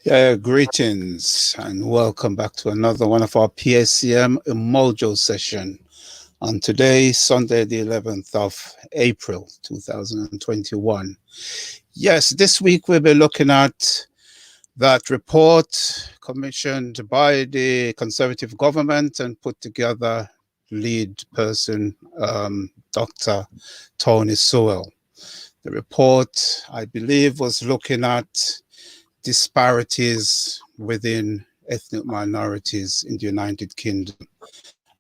Greetings and welcome back to another one of our PACM Mojo session on today, Sunday, the 11th of April, 2021. Yes, this week we'll be looking at that report commissioned by the Conservative government and put together lead person, Dr. Tony Sewell. The report, I believe, was looking at disparities within ethnic minorities in the United Kingdom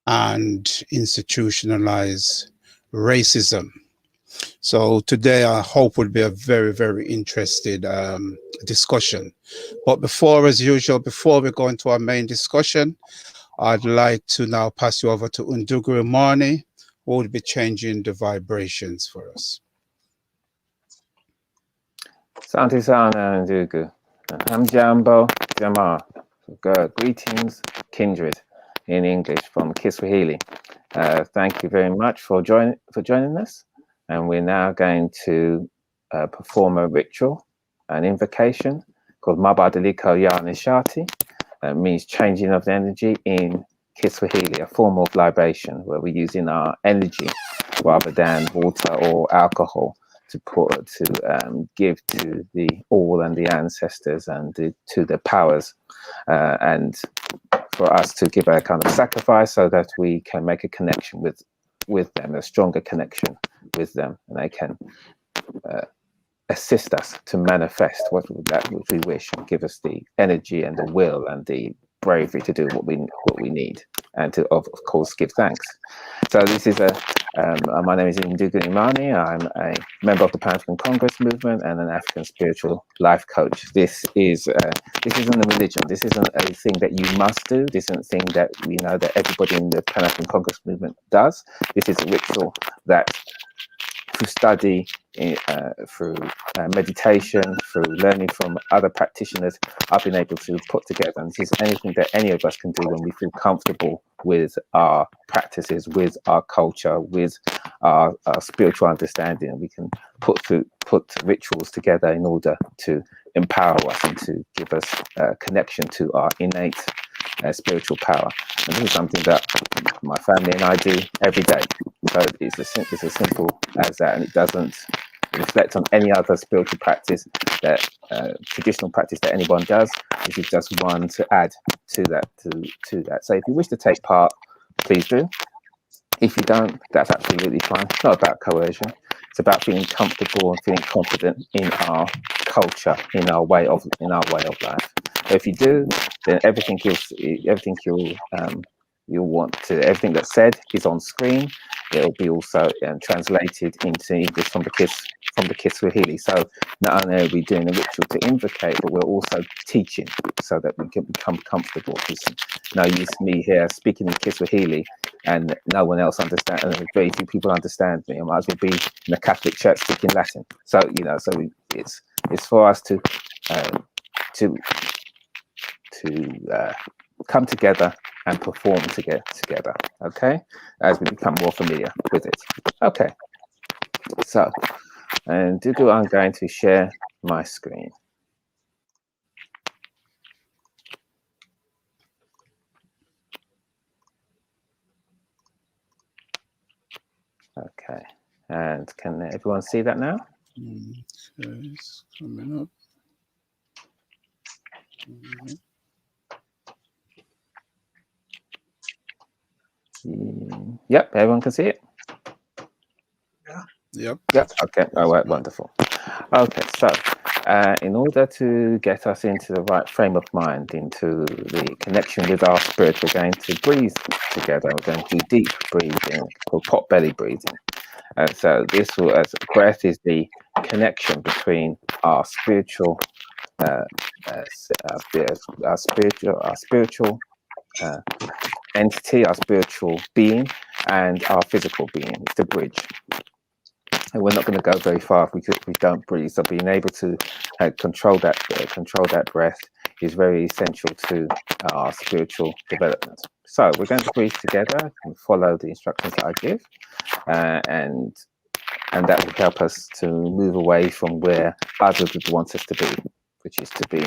and institutionalized racism. So today I hope will be a very, very interesting discussion. But as usual, before we go into our main discussion, I'd like to now pass you over to Undugu Imani, who will be changing the vibrations for us. Santi Sana Ndugu. Hamjambo Jamaa. Greetings, kindred, in English from Kiswahili. Thank you very much for joining us. And we're now going to perform a ritual, an invocation called Mabadiliko ya Nishati. Means changing of the energy in Kiswahili, a form of libation where we're using our energy rather than water or alcohol to give to the all and the ancestors and to the powers, and for us to give a kind of sacrifice so that we can make a connection with them, a stronger connection with them, and they can assist us to manifest what we wish, and give us the energy and the will and the bravery to do what we need, and to of course give thanks. So this is my name is Ndugu Imani. I'm a member of the Pan-African Congress movement and an African spiritual life coach. This isn't a religion. This isn't a thing that you must do. This isn't a thing that we know that everybody in the Pan-African Congress movement does. This is a ritual that through study, through meditation, through learning from other practitioners, I've been able to put together. And this is anything that any of us can do when we feel comfortable with our practices, with our culture, with our spiritual understanding. And we can put rituals together in order to empower us and to give us a connection to our innate spiritual power. And this is something that my family and I do every day. So it's as simple as that, and it doesn't reflect on any other spiritual practice, that traditional practice that anyone does. This is just one to add to that. So if you wish to take part, please do. If you don't, that's absolutely fine. It's not about coercion. It's about feeling comfortable and feeling confident in our culture, in our way of life. But if you do, then everything that's said is on screen. It'll be also translated into English from the Kiswahili. So not only are we doing a ritual to invocate, but we're also teaching so that we can become comfortable. Because no use me here speaking in Kiswahili and no one else understands, and very few people understand me. I might as well be in a Catholic church speaking Latin. So it's for us to come together and perform together, okay, as we become more familiar with it. Okay, so, and I'm going to share my screen. Okay, and can everyone see that now? It's coming up. Yep, everyone can see it. Yep. Okay. All right. Wonderful. Okay. So, in order to get us into the right frame of mind, into the connection with our spirit, we're going to breathe together. We're going to do deep breathing, called pot belly breathing. And so, as breath is the connection between our spiritual, entity, our spiritual being, and our physical being. It's the bridge. And we're not going to go very far if we don't breathe. So being able to control that breath is very essential to our spiritual development. So we're going to breathe together and follow the instructions that I give, and that will help us to move away from where others would want us to be, which is to be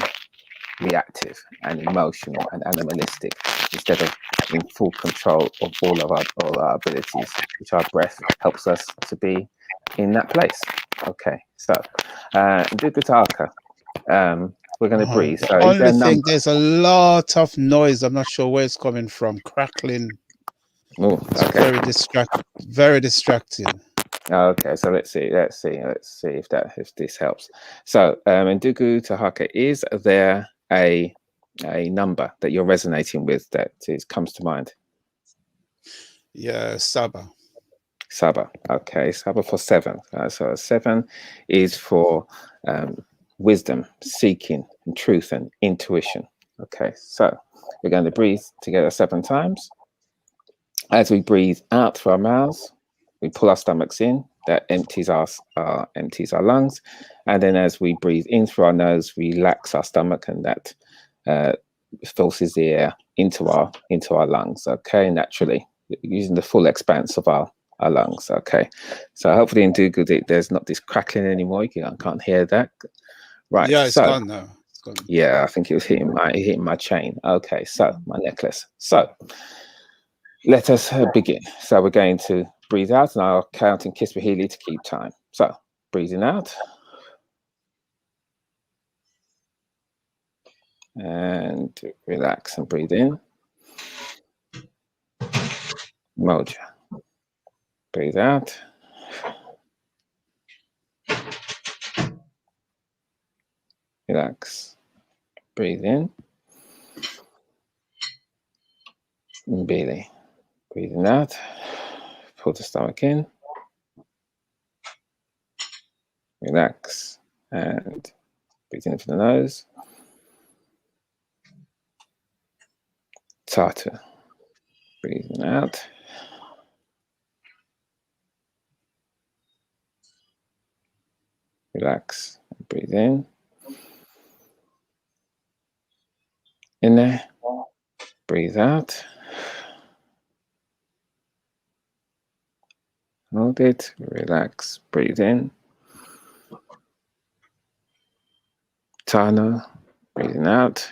reactive and emotional and animalistic, instead of in full control of all our abilities, which our breath helps us to be in that place. Okay, so Dukataka, we're going to breathe. So is there a number? There's a lot of noise. I'm not sure where it's coming from. Crackling. Oh, okay. Very distracting. Okay, so let's see if this helps. So Ndugu Tahaka, is there a number that you're resonating with that comes to mind? Yeah, Saba. Okay, Saba for 7. So 7 is for wisdom, seeking, and truth, and intuition. Okay, so we're going to breathe together 7 times. As we breathe out through our mouths, we pull our stomachs in. That empties our lungs, and then as we breathe in through our nose, we relax our stomach, and that forces the air into our lungs. Okay, naturally using the full expanse of our lungs. Okay, so hopefully in Ndugu there's not this crackling anymore. I can't hear that. Right. Yeah, it's gone now. It's gone. Yeah, I think it was hitting my chain. Okay, so my necklace. So let us begin. So we're going to breathe out, and I'll count in Kiswahili to keep time. So breathing out. And relax and breathe in. Moja. Breathe out. Relax. Breathe in. Mbili. Breathing out. Pull the stomach in. Relax. And breathe in through the nose. Tatu. Breathing out. Relax. Breathe in. In there. Breathe out. Hold it. Relax. Breathe in. Tano. Breathing out.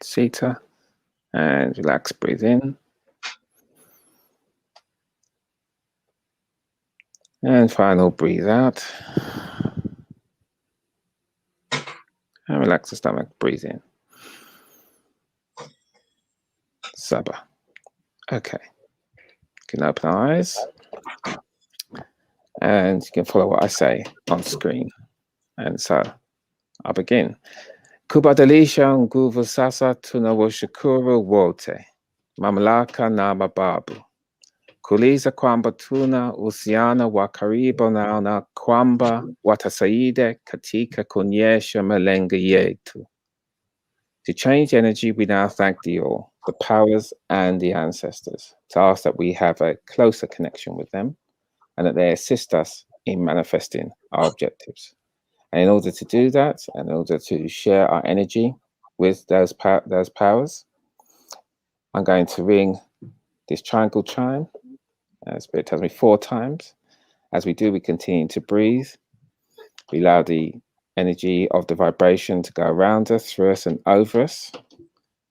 Sita. And relax. Breathe in. And final, breathe out. And relax the stomach, breathe in. Saba. Okay. You can open our eyes. And you can follow what I say on screen. And so I'll begin. Kubadilisha nguvu sasa tunawashukuru wote. Mamlaka na mababu. Kuuliza kwamba tuna uhusiano wa karibu nao na kwamba watasaidia katika kuonyesha malengo yetu. To change energy, we now thank the all, the powers and the ancestors, to ask that we have a closer connection with them and that they assist us in manifesting our objectives. And in order to do that, and in order to share our energy with those powers, I'm going to ring this triangle chime. Spirit tells me 4 times. As we do, we continue to breathe. We allow the energy of the vibration to go around us, through us, and over us.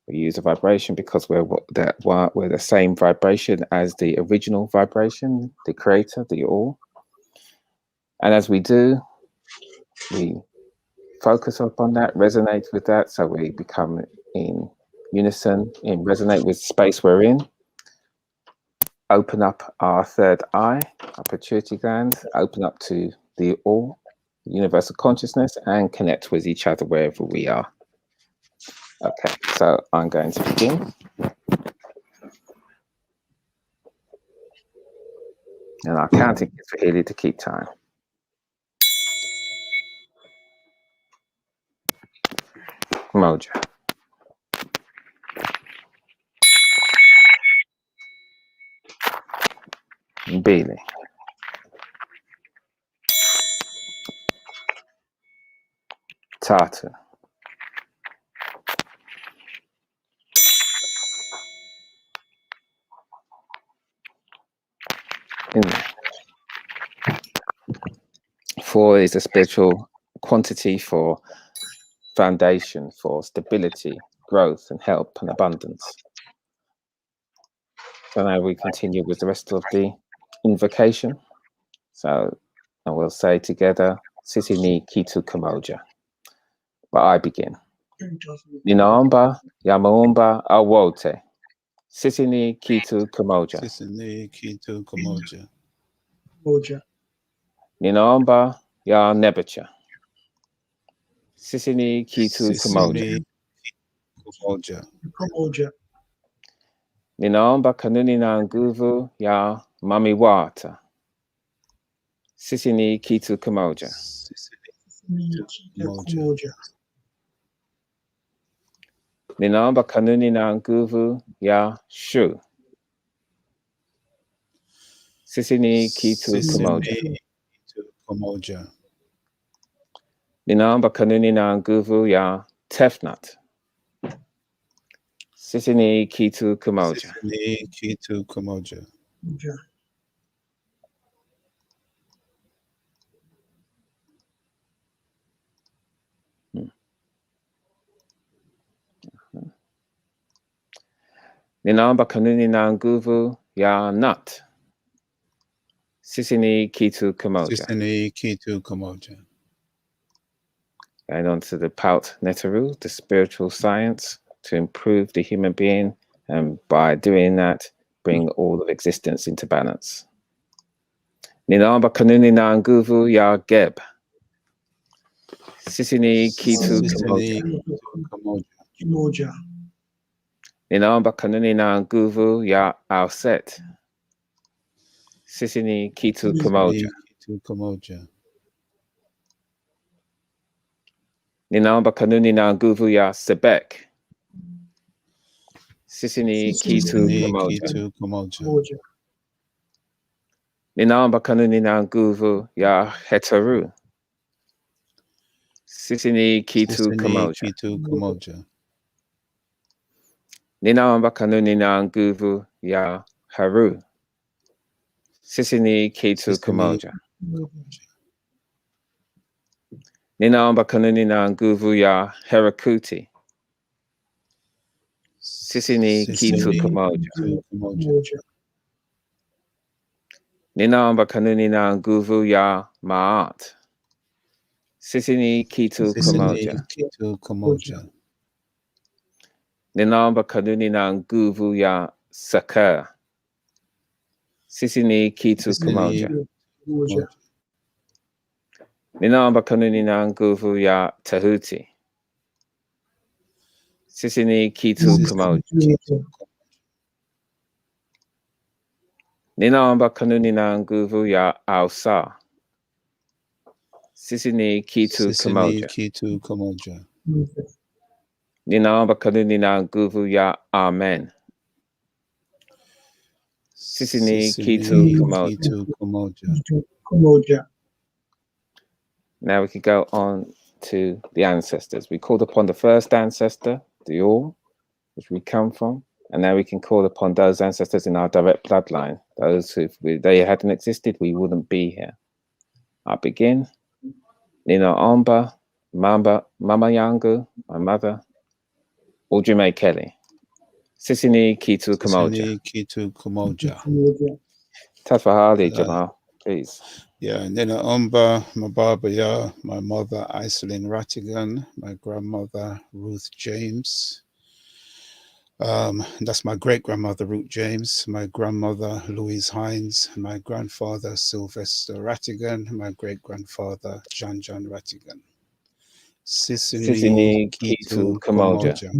We use a vibration because we're the same vibration as the original vibration, the creator, the all. And as we do, we focus upon that, resonate with that, so we become in unison, resonate with space we're in. Open up our third eye, our pituitary glands, open up to the all, universal consciousness, and connect with each other wherever we are. Okay, so I'm going to begin. And I'll count it for Haley to keep time. Moja. Mbili. Tatu. 4 is a spiritual quantity for foundation, for stability, growth, and help and abundance. So now we continue with the rest of the invocation. So I will say together, Sisi ni kitu kimoja. But I begin. Ninaomba ya maomba awote. Sisi ni kitu kimoja. Sisi ni kitu kimoja. Ninaomba ya nebacha. Sisi ni kitu kimoja. Ninaomba kanuni na nguvu ya mamiwata. Sisi ni kitu kimoja. Ninaomba kanuni na nguvu ya shu. Sisi ni kitu kimoja. Ninaomba kanuni na nguvu ya tefnat. Sisi ni kitu kimoja. Ninaomba kanuni na nguvu ya nat. Sisi ni kitu kimoja. And on to the Paut Neteru, the spiritual science to improve the human being, and by doing that, bring all of existence into balance. Ninaomba kanuni na nguvu ya geb. Sisi ni kitu kimoja. Ninaomba kanuni na nguvu ya auset. Sisi ni kitu kimoja. Ninaomba kanuni na nguvu ya sebek. Sisi ni kitu kimoja. Ninaomba kanuni na nguvu ya heteru. Sisi ni kitu kimoja. Ninaomba kanuni na nguvu ya haru. Sisi ni kitu kimoja. Ninaomba kanuni na nguvu ya herakuti. Sisi ni kitu kimoja. Ninaomba kanuni na nguvu ya maat. Sisi ni kitu kimoja. Ninaomba kanuni na nguvu ya sakar. Sisi ni kitu kimoja. Ninaomba kanuni na nguvu ya tahuti. Sisi ni kitu kimoja. Ninaomba kanuni na nguvu ya ausa. Sisi ni kitu kimoja. Ninaomba kanuni na nguvu ya amen. Sisi ni kitu kimoja. Now we can go on to the ancestors. We called upon the first ancestor, the all, which we come from, and now we can call upon those ancestors in our direct bloodline. Those who, if they hadn't existed, we wouldn't be here. I begin. Nina Omba, Mama Yangu, my mother, Ujume Kelly. Sisini Kitu Kamoja. Tafahali, Jamal, please. Yeah, Nina Omba, my Baba Ya, my mother Iselin Rattigan, my grandmother Ruth James. That's my great-grandmother Ruth James, my grandmother Louise Hines, my grandfather Sylvester Rattigan, my great-grandfather John Rattigan. Sisini Kitu Kamoja.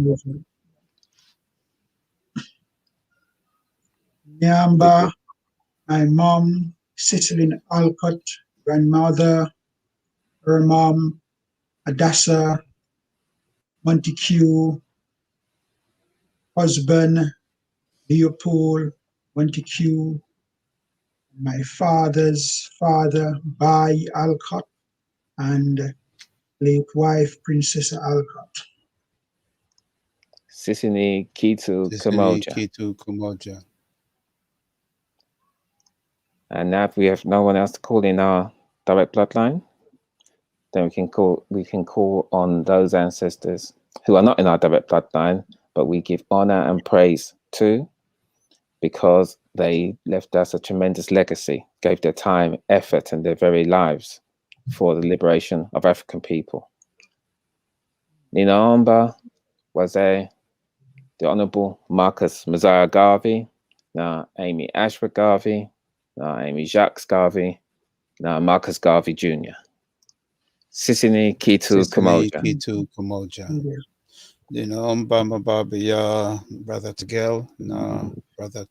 Nyamba, my mom, Cicely Alcott, grandmother, her mom, Adassa, Montague, husband, Leopold, Montague, my father's father, Bai Alcott, and late wife, Princess Alcott. Sisini Kitu Kamoja. And now if we have no one else to call in our direct bloodline, then we can call on those ancestors who are not in our direct bloodline, but we give honor and praise to, because they left us a tremendous legacy, gave their time, effort, and their very lives for the liberation of African people. Nina Omba was the Honorable Marcus Messiah Garvey, now Amy Ashford Garvey, now Amy Jacques Garvey, now Marcus Garvey Jr. Sisini Kitu Kamoja. Kitu Kamoja. Omba Mababa, Brother Tagel, now Brother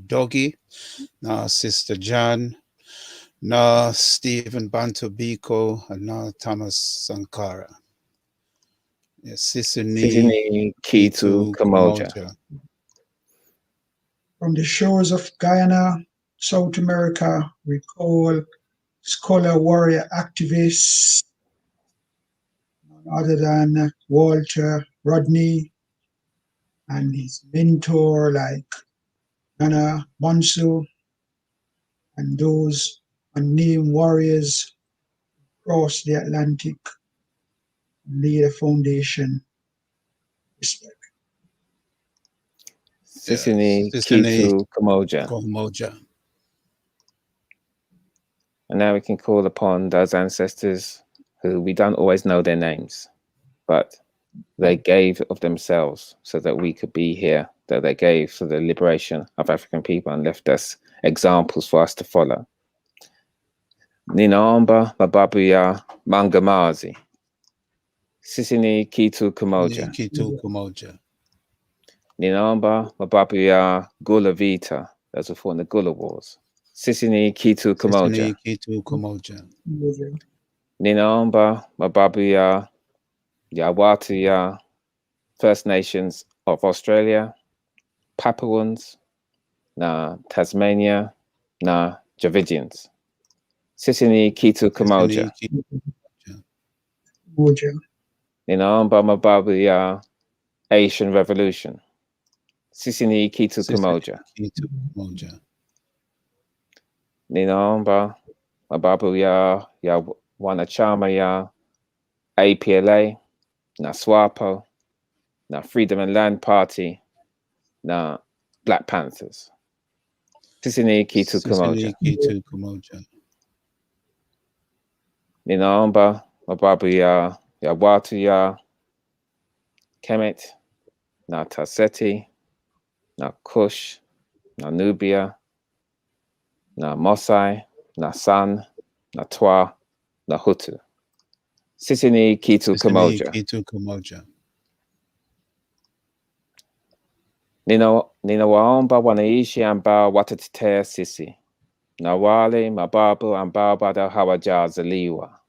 Doggy, now Sister Jan, now Stephen Bantu Biko, and now Thomas Sankara. Yes, Sisini Kitu Kamoja. From the shores of Guyana, South America, we call scholar, warrior, activists, none other than Walter Rodney and his mentor like Nana Bonsu, and those unnamed warriors across the Atlantic lead a foundation. Respect. Sisini Kitu Kamoja. And now we can call upon those ancestors who we don't always know their names, but they gave of themselves so that we could be here, that they gave for the liberation of African people and left us examples for us to follow. Ninaomba Mababuya Mangamazi. Sisini Kitu Kamoja. Ninaomba Mababuya Gula Vita. Those who fought in the Gula Wars. Sisini Kitu Kamoja. Ninaomba Mababuya Yawatuya First Nations of Australia, Papuans, na Tasmania, na Dravidians. Sisini Kitu Kamoja. Ninaomba Mababuya Asian Revolution. Sisini Kitu Kamoja. Ninaomba Mababuya ya Wanachama ya APLA, na SWAPO, na Freedom and Land Party, na Black Panthers. Sisini Kitu Kamoja. Ninaomba Mababuya ya watu ya Kemet, na Taseti, na Kush, na Nubia, na Mosai, na San, na Twa, na Hutu. Sisini Kitu Kamoja. Ninawaomba wanaishi ambao watatetea sisi, na wale mababu ambao bado hawajazaliwa.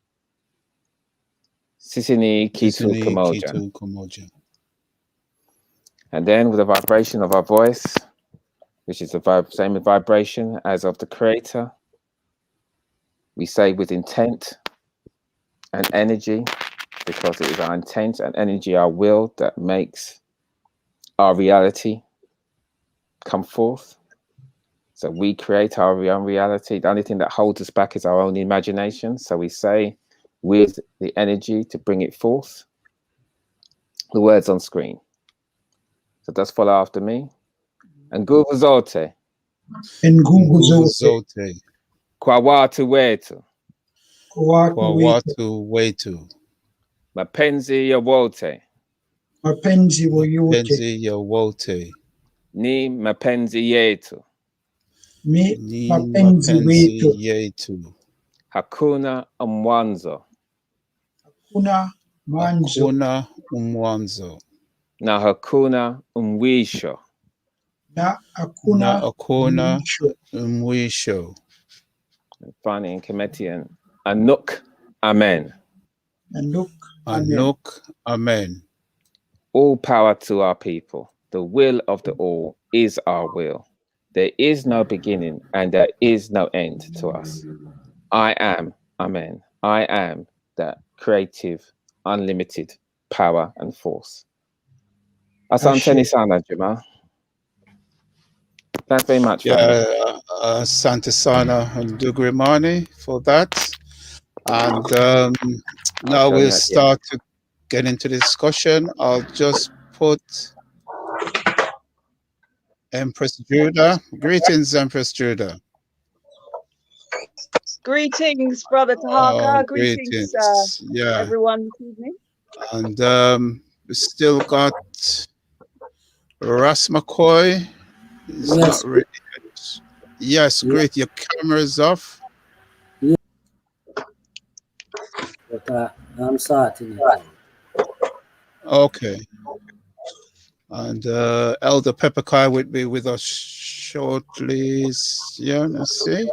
Sisini Kitu Kamoja. And then with the vibration of our voice, which is the same vibration as of the Creator, we say with intent and energy, because it is our intent and energy, our will, that makes our reality come forth. So we create our own reality. The only thing that holds us back is our own imagination. So we say with the energy to bring it forth. The words on screen. So just follow after me. Nguvu zote. Kwa watu wetu. Mapenzi ya wote. Ni mapenzi yetu. Hakuna mwanzo. Na hakuna mwisho. And finally in Kemetian, Anuk Amen. Anuk Amen. All power to our people. The will of the all is our will. There is no beginning and there is no end to us. I am, Amen. I am that creative, unlimited power and force. Asante sana, Juma. Thanks very much. Asante sana and Dugrimani for that. And now we'll start to get into the discussion. I'll just put Empress Judah. Greetings, Empress Judah. Greetings, Brother Tahaka. Greetings, yeah, everyone this evening. And we still got Ras McCoy. He's Yes. not ready yet. Yes, great. Your camera's off. But I'm starting it. Okay. And Elder Pepperkai will be with us shortly. Yeah, let's see.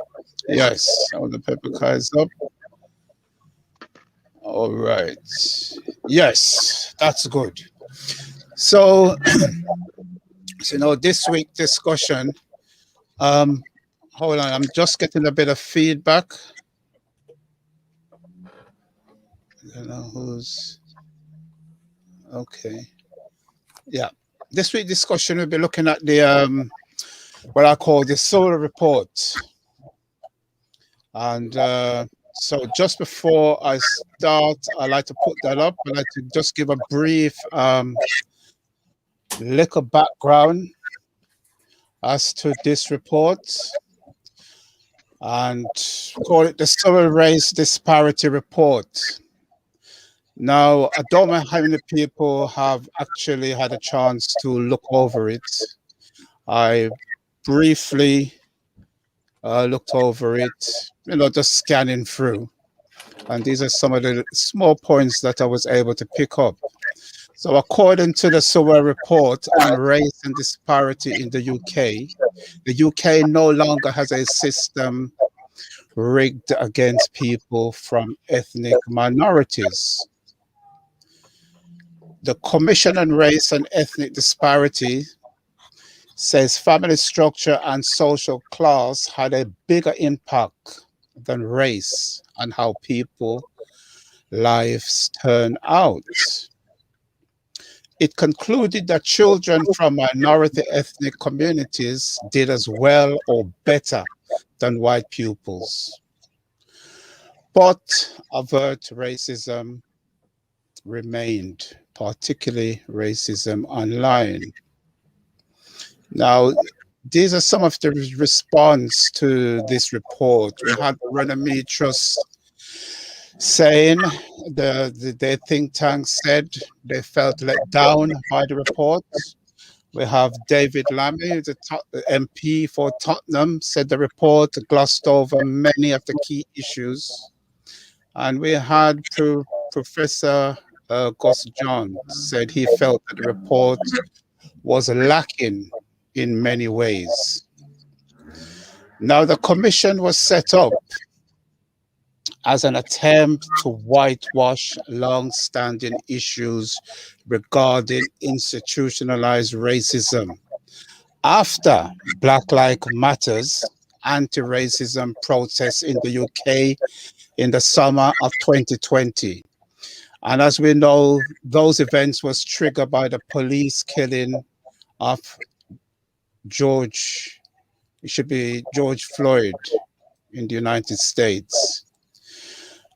Yes, Elder Pepperkai is up. All right. Yes, that's good. So, this week discussion, hold on, I'm just getting a bit of feedback. I don't know who's, okay. Yeah, this week discussion, we'll be looking at the, what I call the Sewell Report. And so just before I start, I'd like to put that up. I'd like to just give a brief little background as to this report and call it the Sewell Race Disparity Report. Now, I don't know how many people have actually had a chance to look over it. I briefly looked over it, just scanning through. And these are some of the small points that I was able to pick up. So according to the Sewell Report on Race and Disparity in the UK, the UK no longer has a system rigged against people from ethnic minorities. The Commission on Race and Ethnic Disparity says family structure and social class had a bigger impact than race on how people lives turn out. It concluded that children from minority ethnic communities did as well or better than white pupils. But overt racism remained, particularly racism online. Now, these are some of the response to this report. We had the Renami Trust saying, their think tank said they felt let down by the report. We have David Lammy, the MP for Tottenham, said the report glossed over many of the key issues. And we had Professor Gus John said he felt that the report was lacking in many ways. Now, the commission was set up as an attempt to whitewash long-standing issues regarding institutionalized racism. After Black Lives Matters anti-racism protests in the UK in the summer of 2020. And as we know, those events was triggered by the police killing of George Floyd in the United States.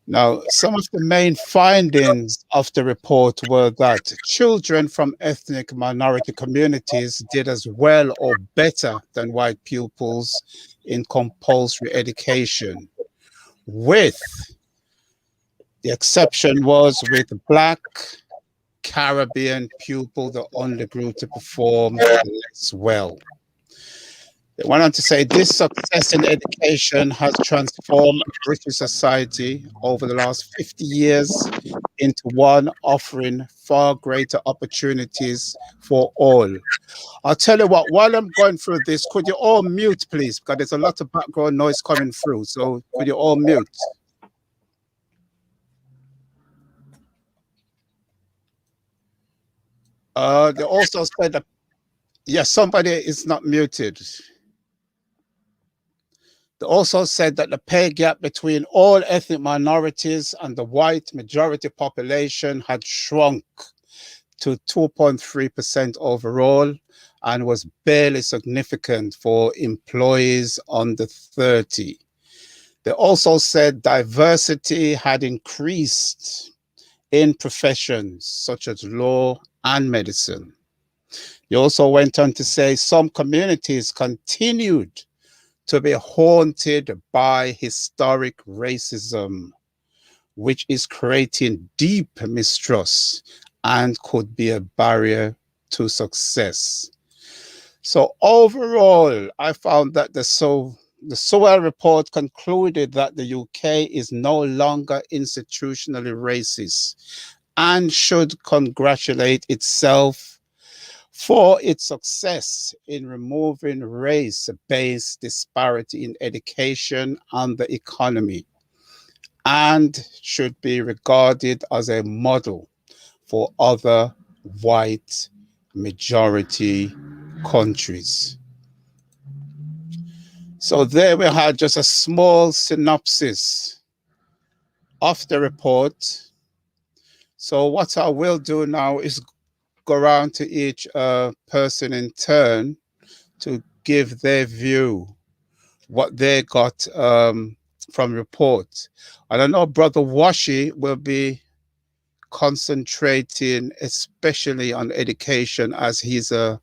Now, some of the main findings of the report were that children from ethnic minority communities did as well or better than white pupils in compulsory education, with the exception was with Black Caribbean pupil, the only group to perform less well. They went on to say this success in education has transformed British society over the last 50 years into one offering far greater opportunities for all. I'll tell you what, while I'm going through this, could you all mute, please? Because there's a lot of background noise coming through. So could you all mute? They also said that, yes, somebody is not muted. They also said that the pay gap between all ethnic minorities and the white majority population had shrunk to 2.3% overall and was barely significant for employees under 30. They also said diversity had increased in professions such as law and medicine. He also went on to say some communities continued to be haunted by historic racism, which is creating deep mistrust and could be a barrier to success. So overall, I found that the Sewell report concluded that the UK is no longer institutionally racist and should congratulate itself for its success in removing race-based disparity in education and the economy, and should be regarded as a model for other white majority countries. So there we had just a small synopsis of the report. So what I will do now is go around to each person in turn to give their view, what they got from report. And I know Brother Washi will be concentrating especially on education, as he's a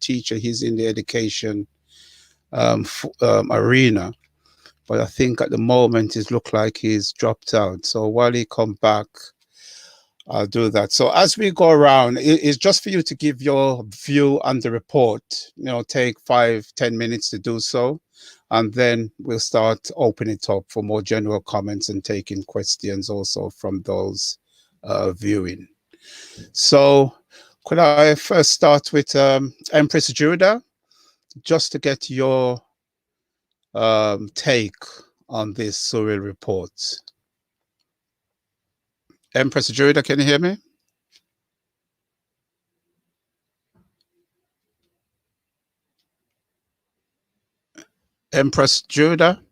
teacher, he's in the education arena. But I think at the moment it looks like he's dropped out. So while he comes back, I'll do that. So as we go around, it's just for you to give your view on the report. Take 5-10 minutes to do so. And then we'll start opening it up for more general comments and taking questions also from those viewing. So could I first start with Empress Judah, just to get your take on this Sewell report. Empress Judah, can you hear me? Empress Judah?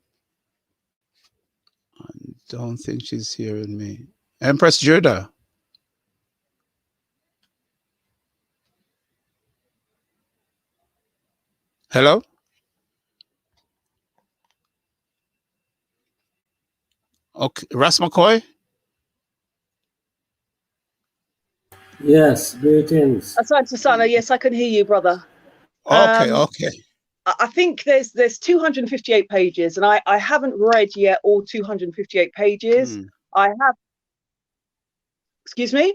I don't think she's hearing me. Empress Judah? Hello? Okay, Ras McCoy? Yes, greetings. Aside Susanna, yes, I can hear you, brother. Okay, okay. I think there's 258 pages, and I haven't read yet all 258 pages. I have. Excuse me?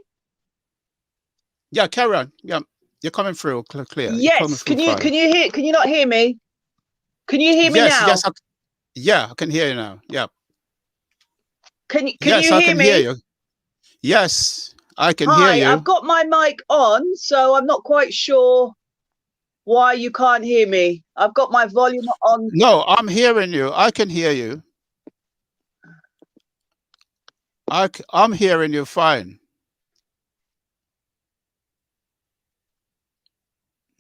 Yeah, carry on. Yeah, you're coming through clear. Yes. Can you hear? Can you not hear me? Can you hear me now? Yes. Yeah, I can hear you now. Yeah. Can you I hear can me? hear you. Yes, I can Hi, hear you. I've got my mic on, so I'm not quite sure why you can't hear me. I've got my volume on. No, I'm hearing you. I can hear you. I'm hearing you fine.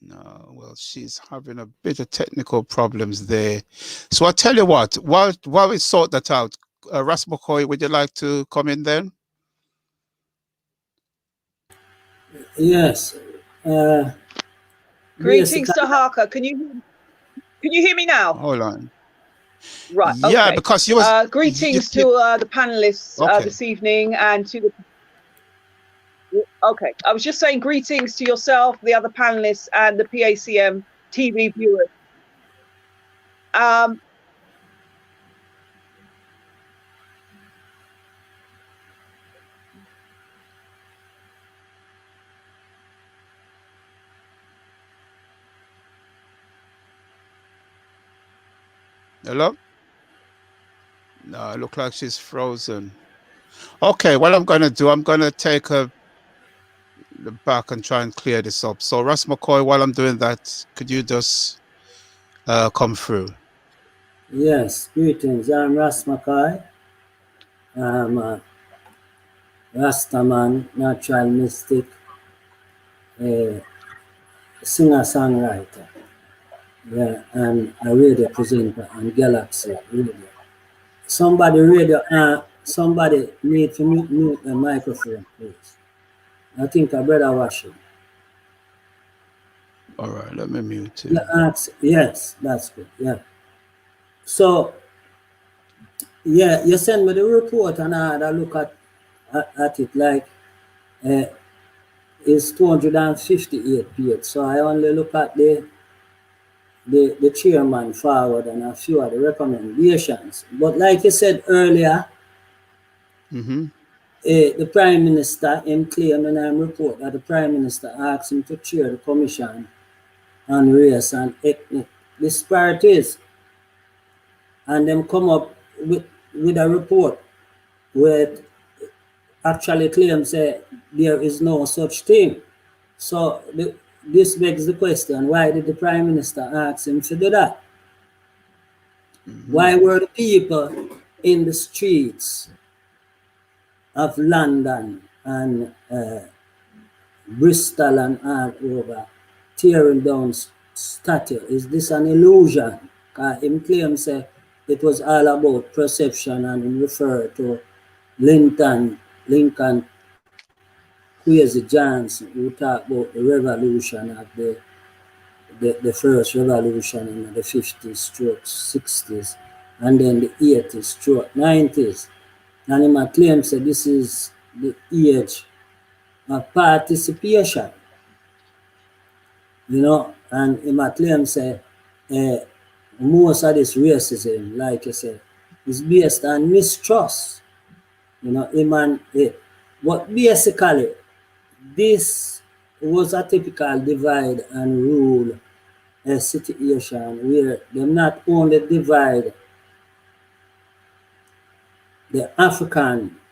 No, well, she's having a bit of technical problems there. So I'll tell you what, while we sort that out, Ras McCoy, would you like to come in then? Yes. Greetings to Harker. Can you hear me now? Hold on. Right. Yeah, okay. because you was greetings to the panelists this evening, and to the. Okay, I was just saying greetings to yourself, the other panelists, and the PACM TV viewers. Hello? No, it looks like she's frozen. Okay, what I'm going to do, I'm going to take her back and try and clear this up. So Ras McCoy, while I'm doing that, could you just come through? Yes, greetings. I'm Ras McCoy. I'm a Rastaman, natural mystic, a singer-songwriter, yeah, and a radio presenter on Galaxy Radio. Somebody need to mute the microphone, please. I think I better wash it. All right, let me mute it. Yes, that's good. Yeah. So Yeah, you send me the report and I had a look at it. Like it's 258 pages. So I only look at the chairman forward and a few of the recommendations. But like you said earlier, the Prime Minister claimed in a report that the Prime Minister asked him to chair the Commission on Race and Ethnic Disparities. And them come up with a report where it actually claims that there is no such thing. So this begs the question, why did the Prime Minister ask him to do that? Why were the people in the streets of London and Bristol and all over tearing down statue? Is this an illusion? Him claims it was all about perception and him refer to Lincoln Kwesi Johnson, who talked about the revolution of the first revolution in the 50s stroke 60s and then the 80s stroke 90s. And him claims that this is the age of participation. You know, and him claims most of this racism, like you said, is based on mistrust. You know, but basically, this was a typical divide and rule situation where they not only divide the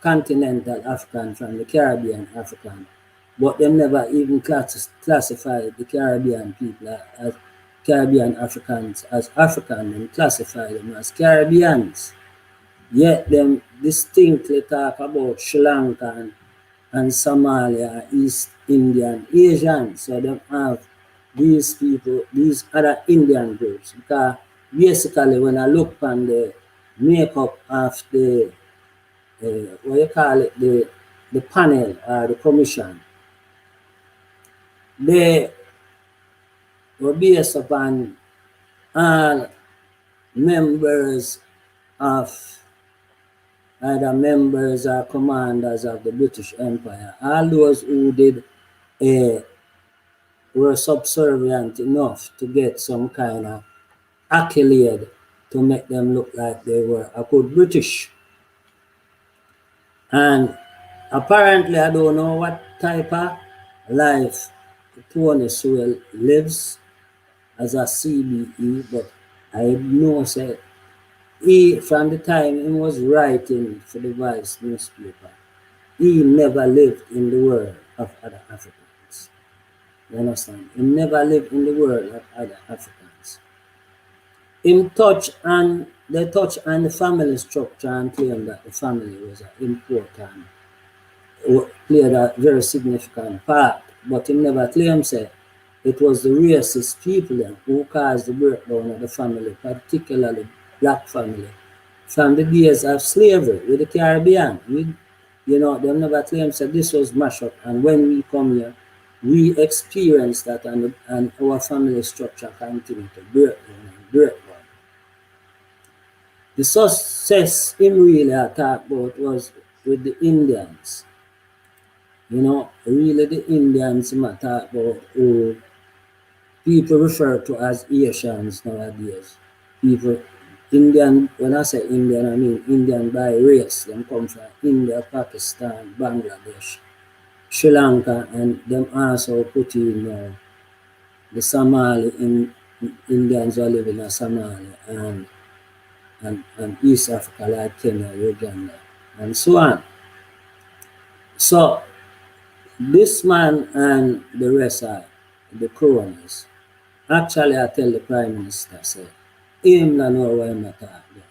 continental African from the Caribbean African, but they never even classify the Caribbean people as Caribbean Africans as African and classify them as Caribbeans. Yet them distinctly talk about Sri Lankan and Somalia, East Indian, Asian. So they have these people, these other Indian groups. Because basically when I look on the makeup of the what you call it, the panel or the commission, they were based upon all members of either members or commanders of the British Empire. All those who did were subservient enough to get some kind of accolade to make them look like they were a good British. And apparently, I don't know what type of life Tony Sewell lives as a CBE, but I know that he, from the time he was writing for the Vice newspaper, he never lived in the world of other Africans. You understand? He never lived in the world of other Africans. They touch on the family structure and claim that the family was important, played a very significant part, but he never claims that it was the racist people who caused the breakdown of the family, particularly black family, from the days of slavery with the Caribbean. You know, they never claimed that this was mashed up, and when we come here, we experience that, and our family structure continued to break down and break down. The success him really talked about was with the Indians. You know, really the Indians him talked about who people refer to as Asians nowadays. People, Indian, when I say Indian, I mean Indian by race. Them come from India, Pakistan, Bangladesh, Sri Lanka, and them also put in the Somali Indians who live in Somalia and East Africa like Kenya, Uganda, and so on. So this man and the rest are the coroners. Actually, I tell the Prime Minister, say, him no know what I'm talking about.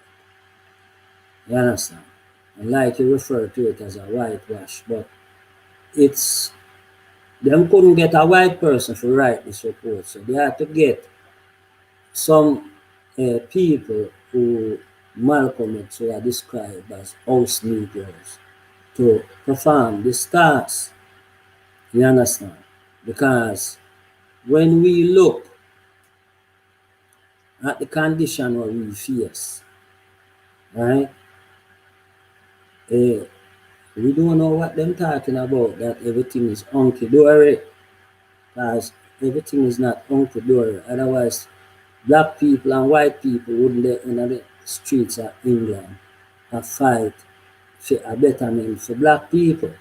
You understand? And like you refer to it as a whitewash, but it's, them couldn't get a white person to write this report, so they had to get some people who Malcolm X were described as house Negroes to perform this task. You understand? Because when we look at the condition what we face, right? we don't know what them talking about, that everything is hunky-dory, because everything is not hunky-dory. Otherwise, black people and white people wouldn't be in the streets of England a fight for a betterment for black people.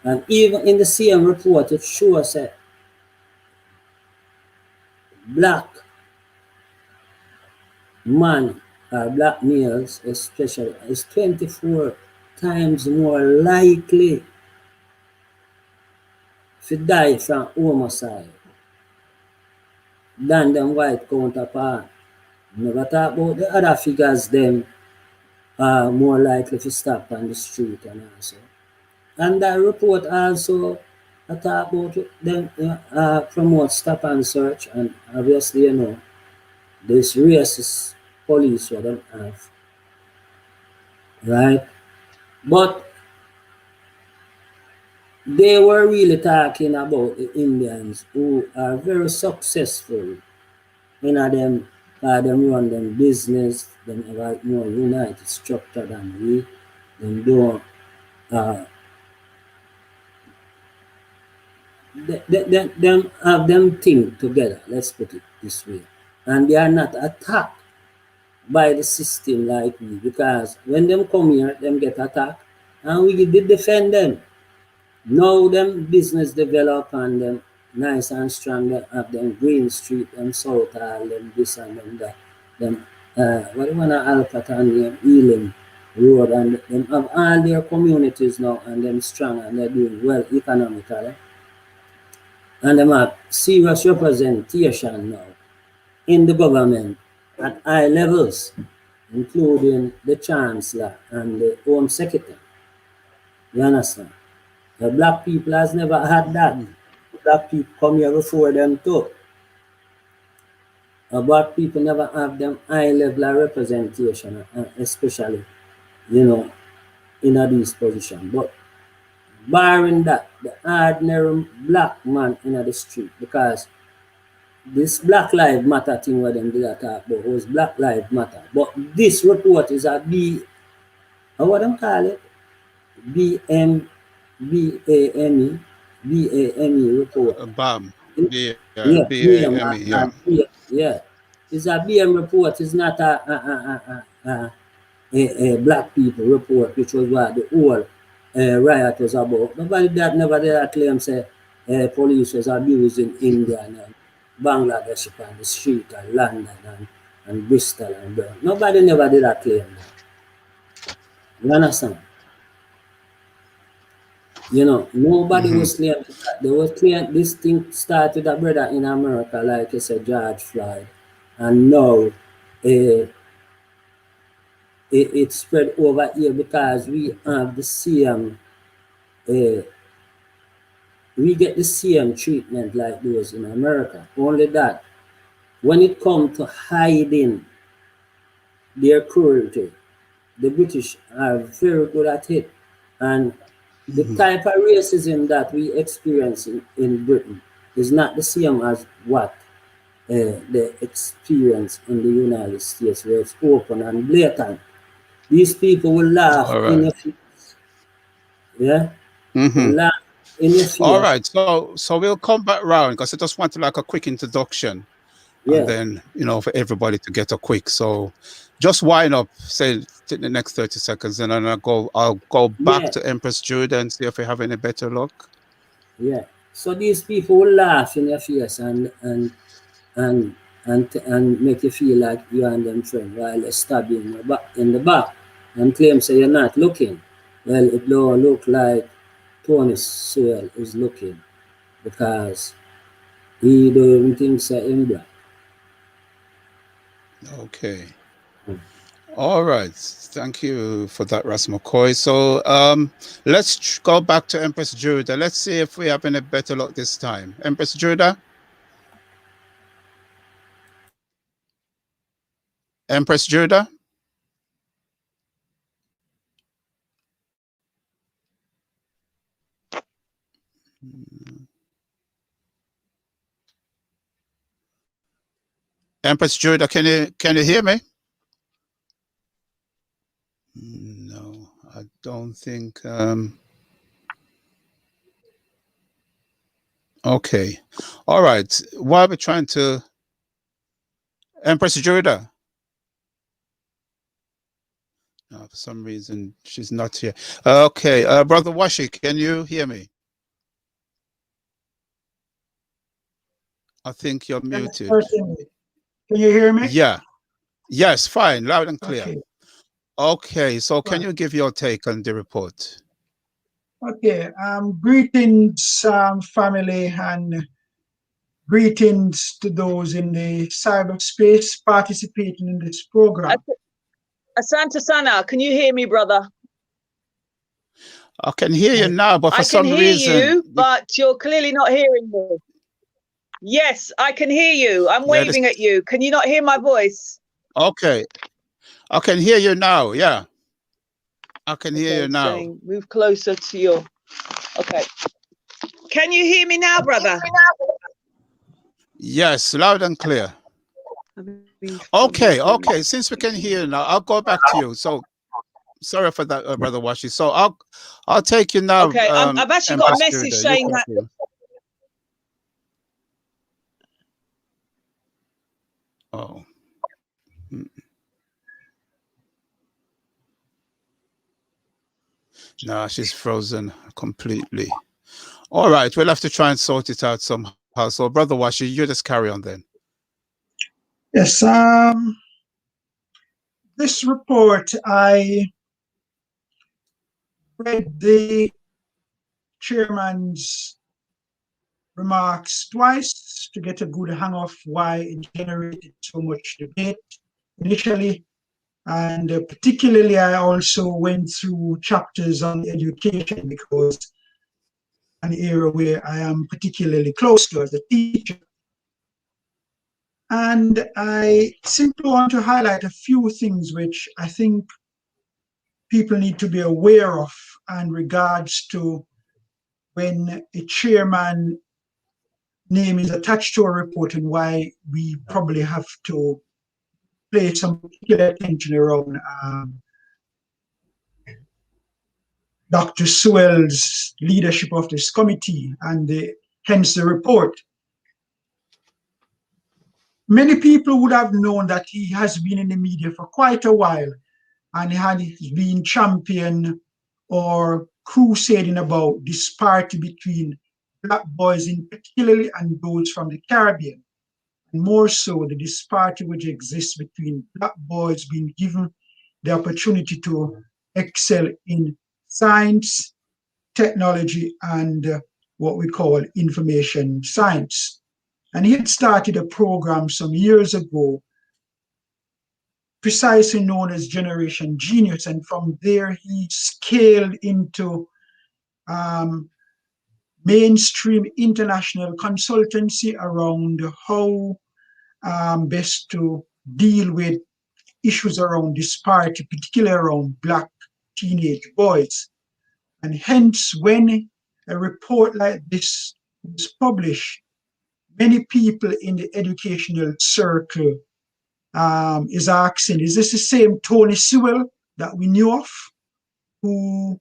And even in the same report, it shows that black man or black males especially is 24 times more likely to die from homicide than them white counterpart. Never talk about the other figures them are more likely to stop on the street and also. And that report also talk about them promote stop and search, and obviously you know this racist police what them have, right? But they were really talking about the Indians who are very successful in them, them run them business, them have a more united structure than we. Them don't, them have them think together, let's put it this way. And they are not attacked by the system like we, because when them come here, them get attacked, and we did defend them. Now them business develop and them nice and strong, they have them Green Street, them South Hall, them this and them that. Them what do you want to Alcata and them Ealing Road, and them have all their communities now, and them strong and they're doing well economically. And them have serious representation now in the government at high levels, including the Chancellor and the Home Secretary. You understand? The black people has never had that. Black people come here before them too. Black people never have them high level of representation, especially, you know, in a these positions. But barring that, the ordinary black man in the street, because this Black Lives Matter thing where them did talk about was Black Lives Matter. But this report is a what them call it? BAME report. BAM. Yeah, BAME, yeah. yeah. It's a BM report. It's not a black people report, which was what the whole riot was about. Nobody that never did that claim say police was abusing India and Bangladesh on the street and London and Bristol and Birmingham. Nobody never did that claim. You understand? You know, nobody was claiming that. They were claiming this thing started a brother in America, like you said, George Floyd, and now it spread over here because we have the same, we get the same treatment like those in America. Only that, when it comes to hiding their cruelty, the British are very good at it. And the type of racism that we experience in Britain is not the same as what they experience in the United States, where it's open and blatant. These people will laugh in your face. Yeah? Will laugh in your face. All right. So we'll come back round because I just wanted like a quick introduction. Yeah. And then, you know, for everybody to get a quick. So just wind up, say, take the next 30 seconds, and then I'll go back to Empress Judah and see if we have any better luck. Yeah. So these people will laugh in your face and make you feel like you and them friends while they stab you in the back and claim say you're not looking. Well, it don't look like Tony Sewell is looking, because he don't even think so in black. Okay. All right. Thank you for that, Ras McCoy. So let's go back to Empress Judah. Let's see if we have any better luck this time. Empress Judah? Empress Judah? Empress Judah, can you hear me? No, don't think. Okay. All right. While we're trying to, Empress Jurida. No, for some reason she's not here. Okay, Brother Washi, can you hear me? I think you're muted. Certainly. Can you hear me? Yeah. Yes, fine, loud and clear. Okay. Okay, so can Right. you give your take on the report? Okay. Greetings, family, and greetings to those in the cyberspace participating in this program. Asante Sana, can you hear me, brother? I can hear you now, but for I can some hear reason you, but you're clearly not hearing me. Yes, I can hear you. I'm waving at you. Can you not hear my voice? Okay, I can hear you now. Yeah, I can hear you now. Saying, move closer to your. Okay. Can you hear me now, brother? Yes, loud and clear. Okay, okay. Since we can hear you now, I'll go back to you. So sorry for that, Brother Washi. So I'll take you now. Okay, I've actually got a message saying that. Oh. No, she's frozen completely. All right, we'll have to try and sort it out somehow. So, Brother Washi, you just carry on then. Yes, this report, I read the chairman's remarks twice to get a good hang of why it generated so much debate initially. And particularly, I also went through chapters on education because an area where I am particularly close to as a teacher. And I simply want to highlight a few things which I think people need to be aware of in regards to when a chairman name is attached to a report and why we probably have to pay some particular attention around Dr. Sewell's leadership of this committee and hence the report. Many people would have known that he has been in the media for quite a while and he had been champion or crusading about disparity between Black boys in particularly and those from the Caribbean. And more so the disparity which exists between Black boys being given the opportunity to excel in science, technology, and what we call information science. And he had started a program some years ago, precisely known as Generation Genius. And from there, he scaled into mainstream international consultancy around how best to deal with issues around disparity, particularly around Black teenage boys. And hence, when a report like this was published, many people in the educational circle is asking, is this the same Tony Sewell that we knew of, who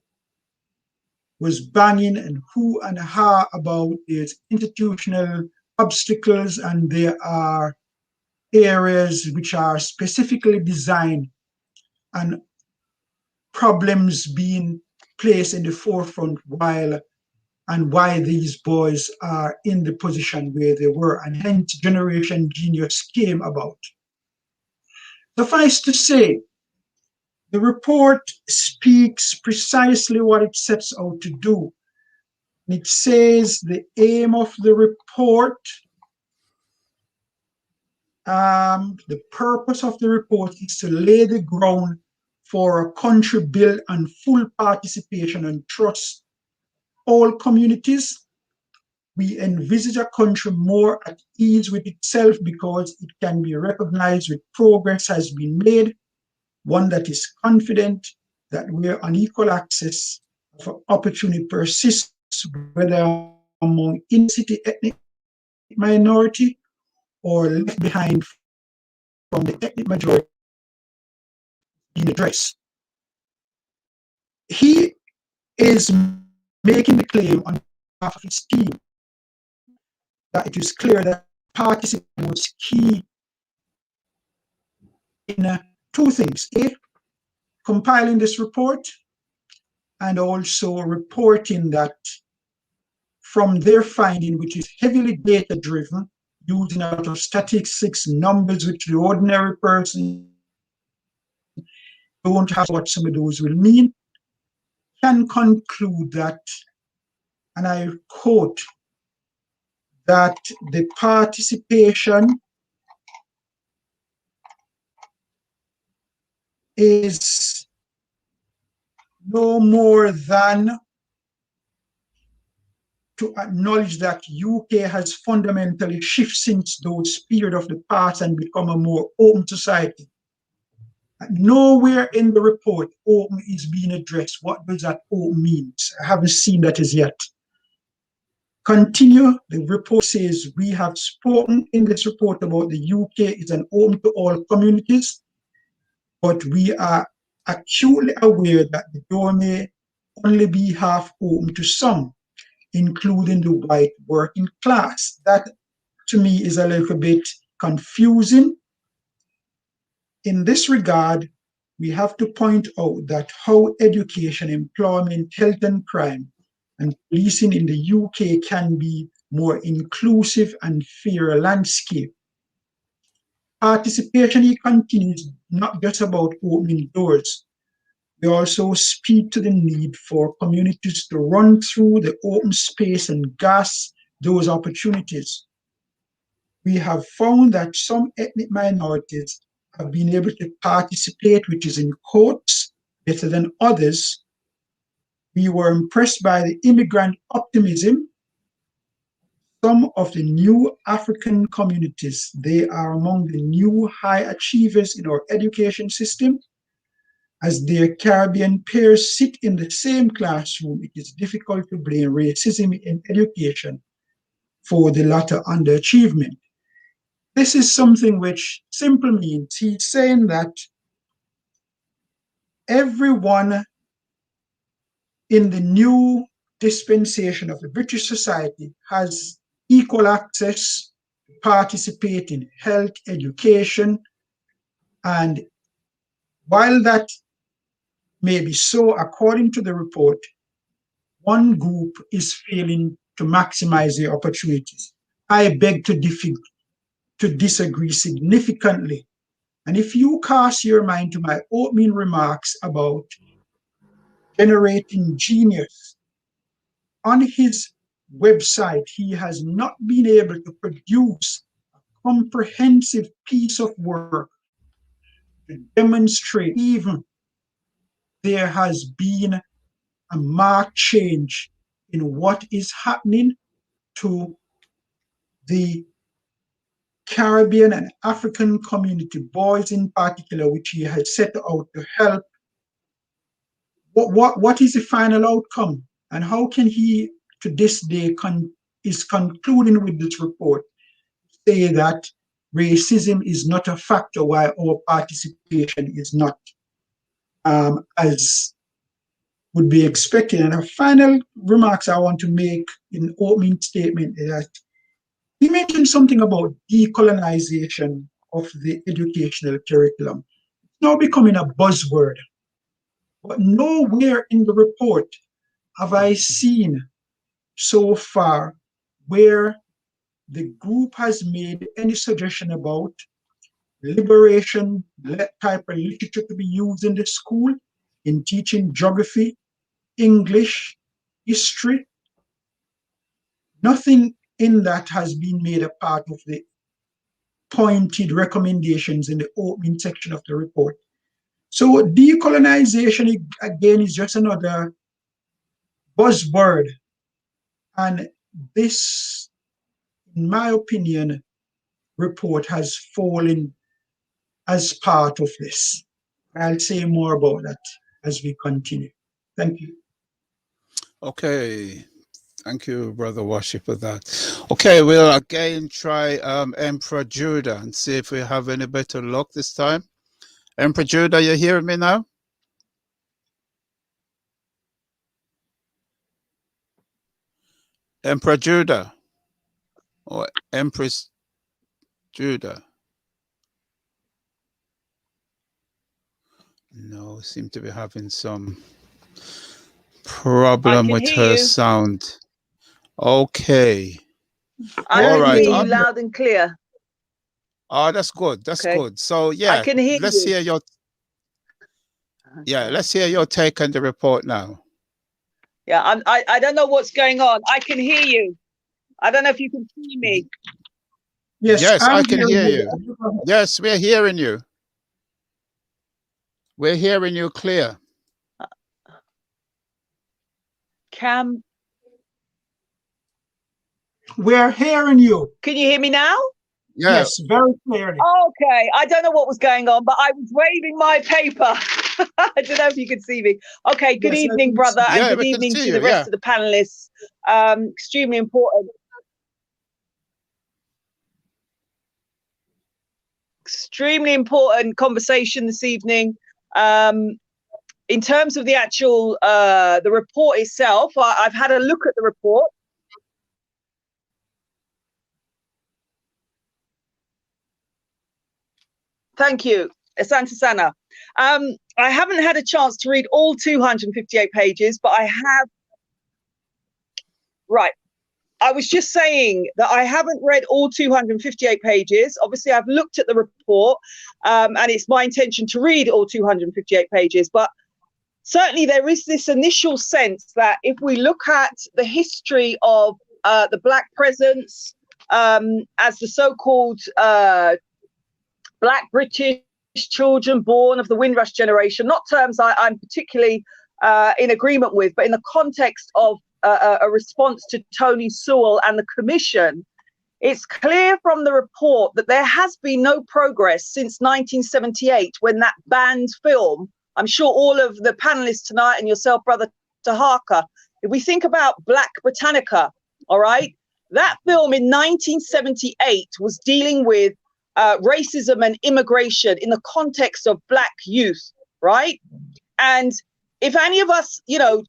was banging and who and how about these institutional obstacles, and there are areas which are specifically designed and problems being placed in the forefront why these boys are in the position where they were, and hence Generation Genius came about. Suffice to say, the report speaks precisely what it sets out to do. It says the aim of the report, the purpose of the report is to lay the ground for a country built on full participation and trust all communities. We envisage a country more at ease with itself because it can be recognized with progress has been made, one that is confident that where unequal access for opportunity persists, whether among in-city ethnic minority or left behind from the ethnic majority, being addressed. he is making the claim on behalf of his team that it is clear that participation was key in two things: A, compiling this report, and also reporting that from their finding, which is heavily data-driven, using a lot of statistics, numbers, which the ordinary person don't have what some of those will mean, can conclude that, and I quote, that the participation is no more than to acknowledge that UK has fundamentally shifted since those period of the past and become a more open society. Nowhere in the report open is being addressed. What does that open mean? I haven't seen that as yet. Continue, the report says, we have spoken in this report about the UK is an open to all communities, but we are acutely aware that the door may only be half open to some, including the white working class. That, to me, is a little bit confusing. In this regard, we have to point out that how education, employment, health and crime, and policing in the UK can be more inclusive and fairer landscape. Participation, he continues, not just about opening doors. We also speak to the need for communities to run through the open space and grasp those opportunities. We have found that some ethnic minorities have been able to participate, which is in quotes, better than others. We were impressed by the immigrant optimism. Some of the new African communities, they are among the new high achievers in our education system. As their Caribbean peers sit in the same classroom, it is difficult to blame racism in education for the latter underachievement. This is something which simply means he's saying that everyone in the new dispensation of the British society has equal access to participate in health, education, and while that may be so, according to the report, one group is failing to maximize their opportunities. I beg to disagree significantly. And if you cast your mind to my opening remarks about generating genius, on his website, he has not been able to produce a comprehensive piece of work to demonstrate even there has been a marked change in what is happening to the Caribbean and African community, boys in particular, which he has set out to help. What is the final outcome? And how can he, to this day, is concluding with this report, say that racism is not a factor why our participation is not as would be expected? And a final remarks I want to make in opening statement is that he mentioned something about decolonization of the educational curriculum. It's now becoming a buzzword, but nowhere in the report have I seen so far where the group has made any suggestion about liberation type of literature to be used in the school in teaching geography, English, history. Nothing in that has been made a part of the pointed recommendations in the opening section of the report. So decolonization, again, is just another buzzword. And this, in my opinion, report has fallen as part of this. I'll say more about that as we continue. Thank you. Okay. Thank you, Brother Washi, for that. Okay, we'll again try Emperor Judah and see if we have any better luck this time. Emperor Judah, you hearing me now? Emperor Judah or Empress Judah? No, seem to be having some problem with her sound. Okay. I All can right. hear you loud and clear. Oh, that's good. That's good. So yeah, I can hear let's you. hear your let's hear your take on the report now. Yeah, I don't know what's going on. I can hear you. I don't know if you can see me. Yes, I can hear you. Yes, we're hearing you. We're hearing you clear. Cam, we're hearing you. Can you hear me now? Yeah. Yes, very clearly. Okay, I don't know what was going on, but I was waving my paper. I don't know if you can see me. Okay, good evening, brother, and good evening to the rest of the panelists. Extremely important. Extremely important conversation this evening. In terms of the actual the report itself, I've had a look at the report. Thank you, Asante Sana. I haven't had a chance to read all 258 pages, but I have. Right. I was just saying that I haven't read all 258 pages. Obviously, I've looked at the report, and it's my intention to read all 258 pages. But certainly there is this initial sense that if we look at the history of the Black presence as the so-called Black British children born of the Windrush generation, not terms I'm particularly in agreement with, but in the context of a response to Tony Sewell and the commission, it's clear from the report that there has been no progress since 1978 when that banned film, I'm sure all of the panelists tonight and yourself, Brother Tahaka, if we think about Black Britannica, all right, that film in 1978 was dealing with racism and immigration in the context of Black youth, right? And if any of us,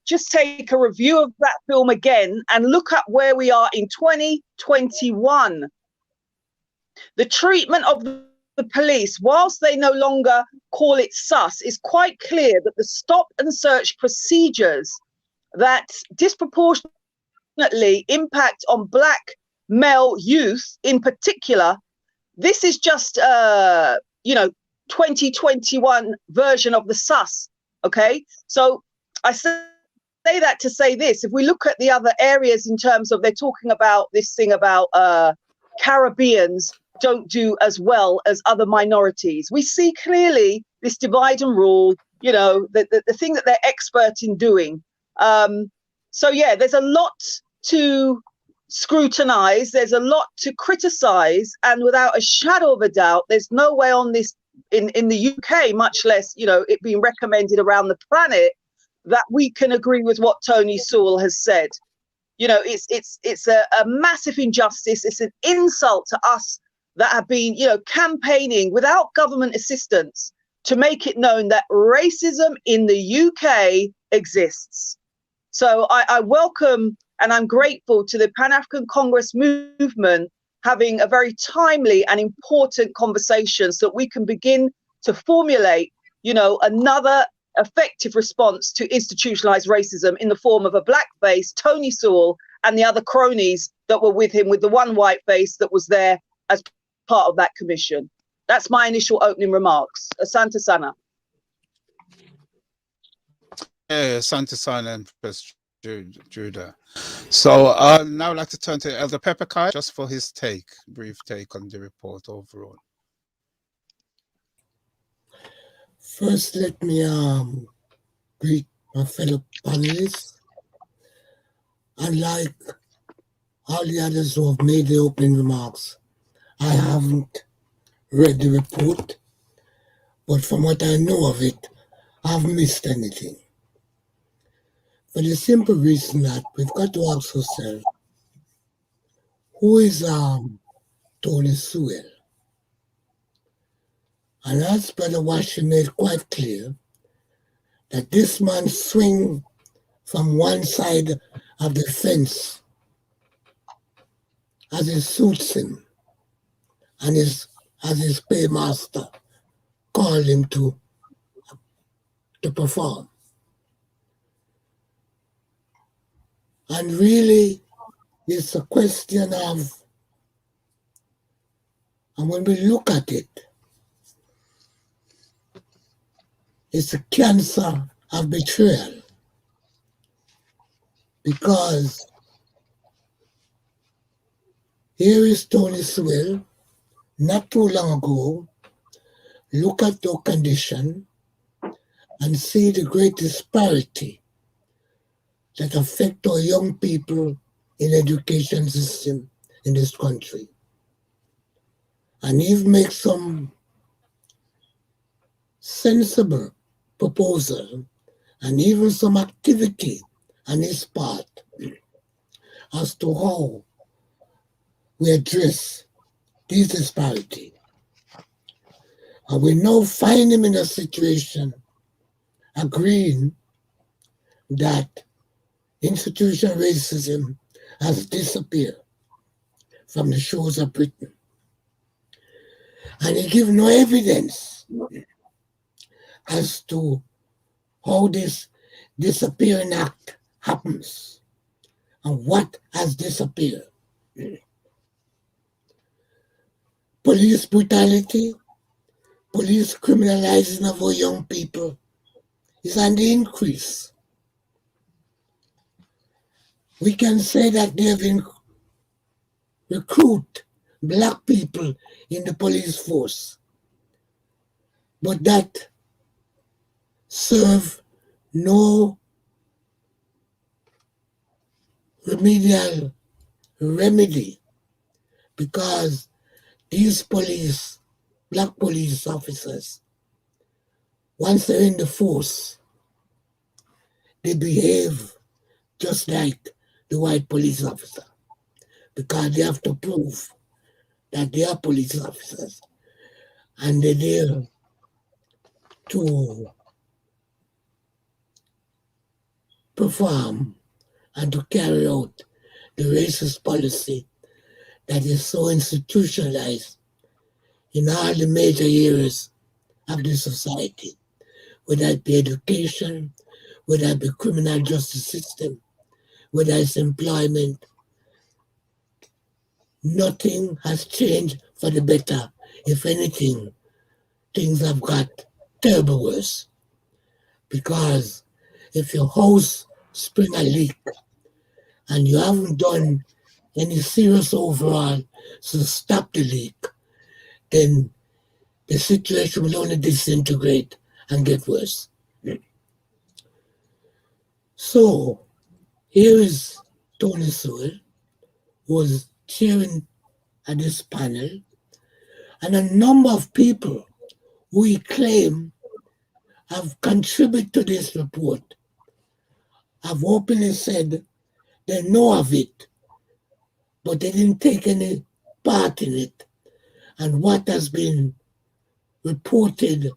just take a review of that film again and look at where we are in 2021, the treatment of the police, whilst they no longer call it sus, is quite clear that the stop and search procedures that disproportionately impact on Black male youth in particular, this is just, 2021 version of the sus. Okay, so I say that to say this. If we look at the other areas in terms of, they're talking about this thing about Caribbeans don't do as well as other minorities. We see clearly this divide and rule, the thing that they're expert in doing. So yeah, there's a lot to scrutinize. There's a lot to criticize. And without a shadow of a doubt, there's no way on this in the UK, much less, it being recommended around the planet, that we can agree with what Tony Sewell has said. It's a massive injustice. It's an insult to us that have been, campaigning without government assistance to make it known that racism in the UK exists. So I welcome and I'm grateful to the Pan-African Congress movement having a very timely and important conversation so that we can begin to formulate, another effective response to institutionalized racism in the form of a black face, Tony Sewell, and the other cronies that were with him, with the one white face that was there as part of that commission. That's my initial opening remarks. Asante Sana. Yeah, Asante Sana and Press Judah. So now I'd like to turn to Elder Pepperkai just for his brief take on the report overall. First, let me greet my fellow panelists. Unlike all the others who have made the opening remarks, I haven't read the report, but from what I know of it, I haven't missed anything. For the simple reason that we've got to ask ourselves, who is Tony Sewell? And as Brother Washington made quite clear, that this man swing from one side of the fence as it suits him and as his paymaster called him to perform. And really, it's a question of, and when we look at it, it's a cancer of betrayal. Because here is Tony Sewell, not too long ago, look at your condition and see the great disparity that affect our young people in the education system in this country. And he makes some sensible proposal and even some activity on his part as to how we address this disparity. And we now find him in a situation agreeing that institutional racism has disappeared from the shores of Britain. And he gives no evidence as to how this disappearing act happens and what has disappeared. Police brutality, police criminalizing of our young people is on the increase. We can say that they have recruit black people in the police force, but that serve no remedy, because these black police officers, once they're in the force, they behave just like the white police officer, because they have to prove that they are police officers and they're there to perform and to carry out the racist policy that is so institutionalized in all the major areas of the society, whether it be education, whether it be criminal justice system, whether it's employment. Nothing has changed for the better. If anything, things have got terrible worse. Because if your house spring a leak and you haven't done any serious overall to stop the leak, then the situation will only disintegrate and get worse. So here is Tony Sewell, who was chairing at this panel, and a number of people who he claimed have contributed to this report have openly said they know of it, but they didn't take any part in it. And what has been reported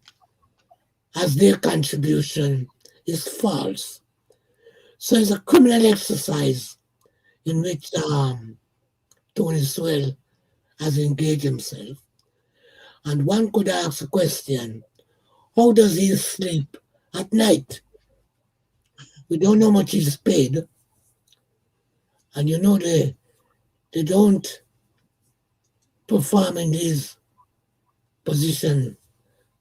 as their contribution is false. So it's a criminal exercise in which Tony Sewell has engaged himself. And one could ask the question, how does he sleep at night? We don't know how much he's paid. And you know they don't perform in his position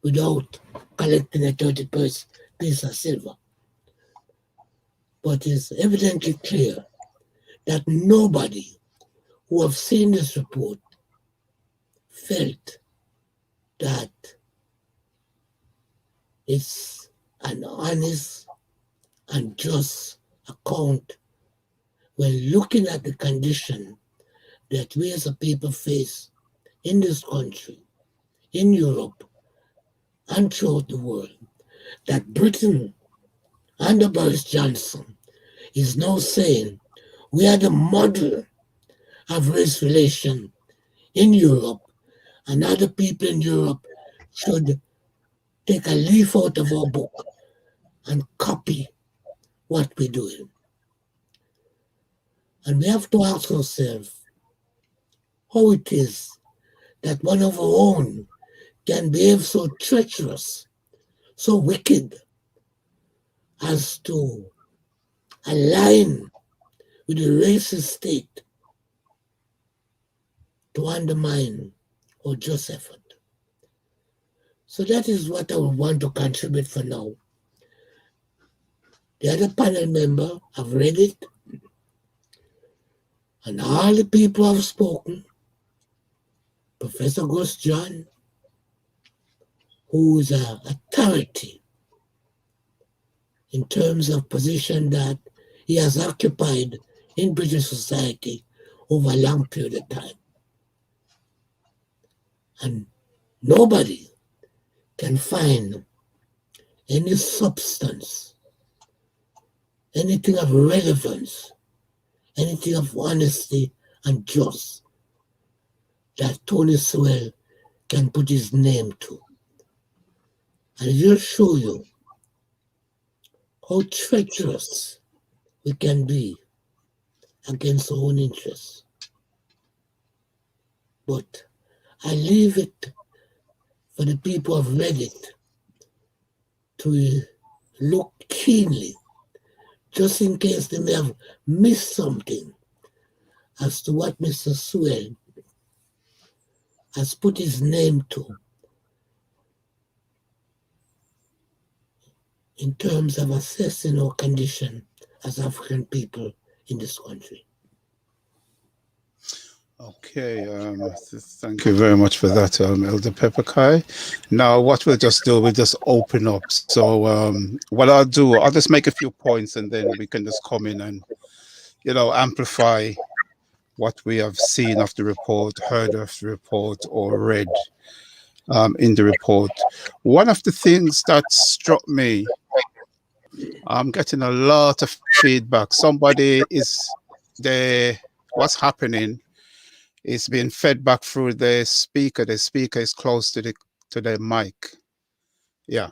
without collecting a 30 piece of silver. But it's evidently clear that nobody who have seen this report felt that it's an honest and just account when looking at the condition that we as a people face in this country, in Europe, and throughout the world, that Britain under Boris Johnson is now saying we are the model of race relation in Europe, and other people in Europe should take a leaf out of our book and copy what we're doing. And we have to ask ourselves, how it is that one of our own can behave so treacherous, so wicked, as to align with the racist state to undermine our just effort. So that is what I would want to contribute for now. The other panel member have read it, and all the people have spoken. Professor Gus John, who is an authority in terms of position that he has occupied in British society over a long period of time. And nobody can find any substance, anything of relevance, anything of honesty and just that Tony Sewell can put his name to. And it will show you how treacherous we can be against our own interests. But I leave it for the people who have read it to look keenly, just in case they may have missed something as to what Mr. Sewell has put his name to in terms of assessing our condition as African people in this country. Okay, thank you very much for that, Elder Pepperkai. Now, what we'll just do, we'll just open up. So what I'll do, I'll just make a few points and then we can just come in and, amplify what we have seen of the report, heard of the report, or read in the report. One of the things that struck me, I'm getting a lot of feedback. Somebody is there, what's happening is being fed back through the speaker. The speaker is close to the mic. Yeah.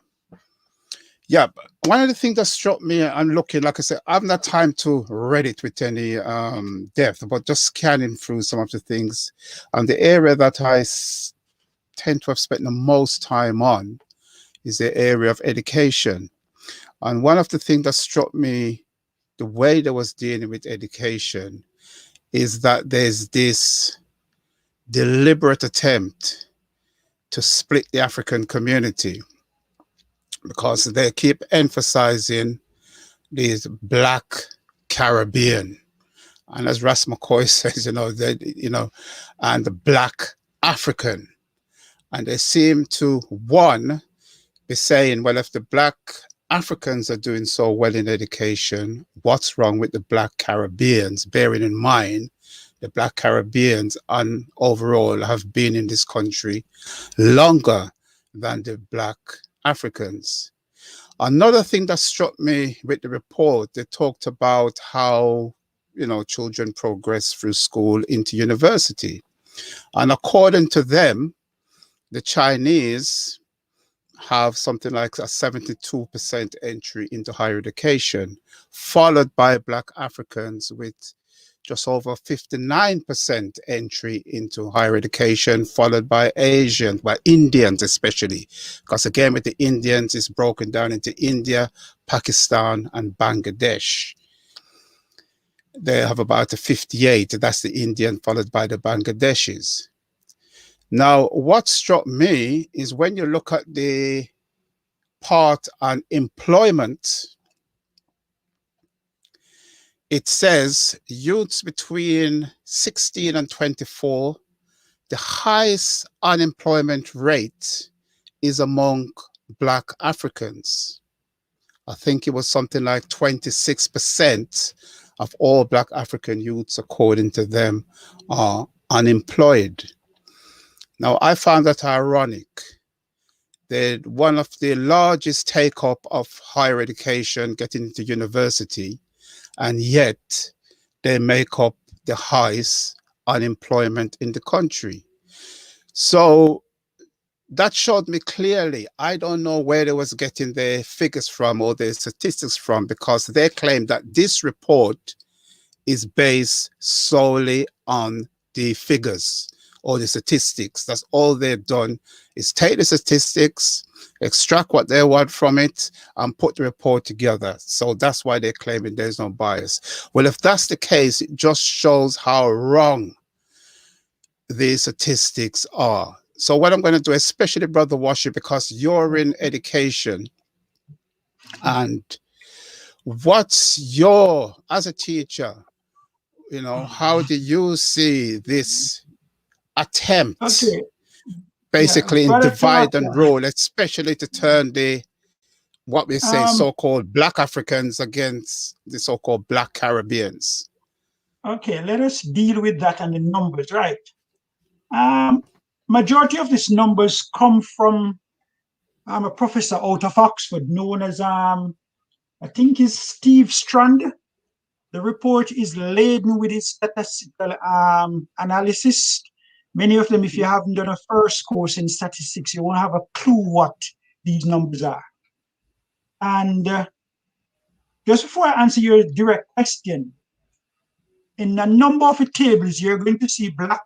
One of the things that struck me, I'm looking, like I said, I haven't had time to read it with any depth, but just scanning through some of the things. And the area that I tend to have spent the most time on is the area of education. And one of the things that struck me, the way they was dealing with education, is that there's this deliberate attempt to split the African community, because they keep emphasizing these Black Caribbean, and as Ras McCoy says, and the Black African, and they seem to be saying, well, if the Black Africans are doing so well in education, what's wrong with the Black Caribbeans? Bearing in mind, the Black Caribbeans overall have been in this country longer than the Black Africans. Another thing that struck me with the report, they talked about how, children progress through school into university. And according to them, the Chinese have something like a 72% entry into higher education, followed by Black Africans with just over 59% entry into higher education, followed by Asians, Indians especially, because again with the Indians, it's broken down into India, Pakistan, and Bangladesh. They have about a 58, that's the Indian, followed by the Bangladeshis. Now, what struck me is when you look at the part on employment, it says youths between 16 and 24, the highest unemployment rate is among Black Africans. I think it was something like 26% of all Black African youths, according to them, are unemployed. Now, I found that ironic. That one of the largest take-up of higher education, getting into university, and yet they make up the highest unemployment in the country. So that showed me clearly, I don't know where they was getting their figures from or their statistics from, because they claim that this report is based solely on the figures or the statistics. That's all they've done, is take the statistics, extract what they want from it, and put the report together. So that's why they're claiming there's no bias. Well, if that's the case, it just shows how wrong the statistics are. So what I'm going to do, especially Brother Washer, because you're in education, and what's your, as a teacher, you know, how do you see this attempt, basically, in divide and rule, especially to turn the, what we say, so-called Black Africans against the so-called Black Caribbeans? Okay, let us deal with that and the numbers, right? Majority of these numbers come from a professor out of Oxford known as, I think is Steve Strand. The report is laden with his statistical analysis. Many of them, if you haven't done a first course in statistics, you won't have a clue what these numbers are. And just before I answer your direct question, in a number of the tables, you're going to see Black,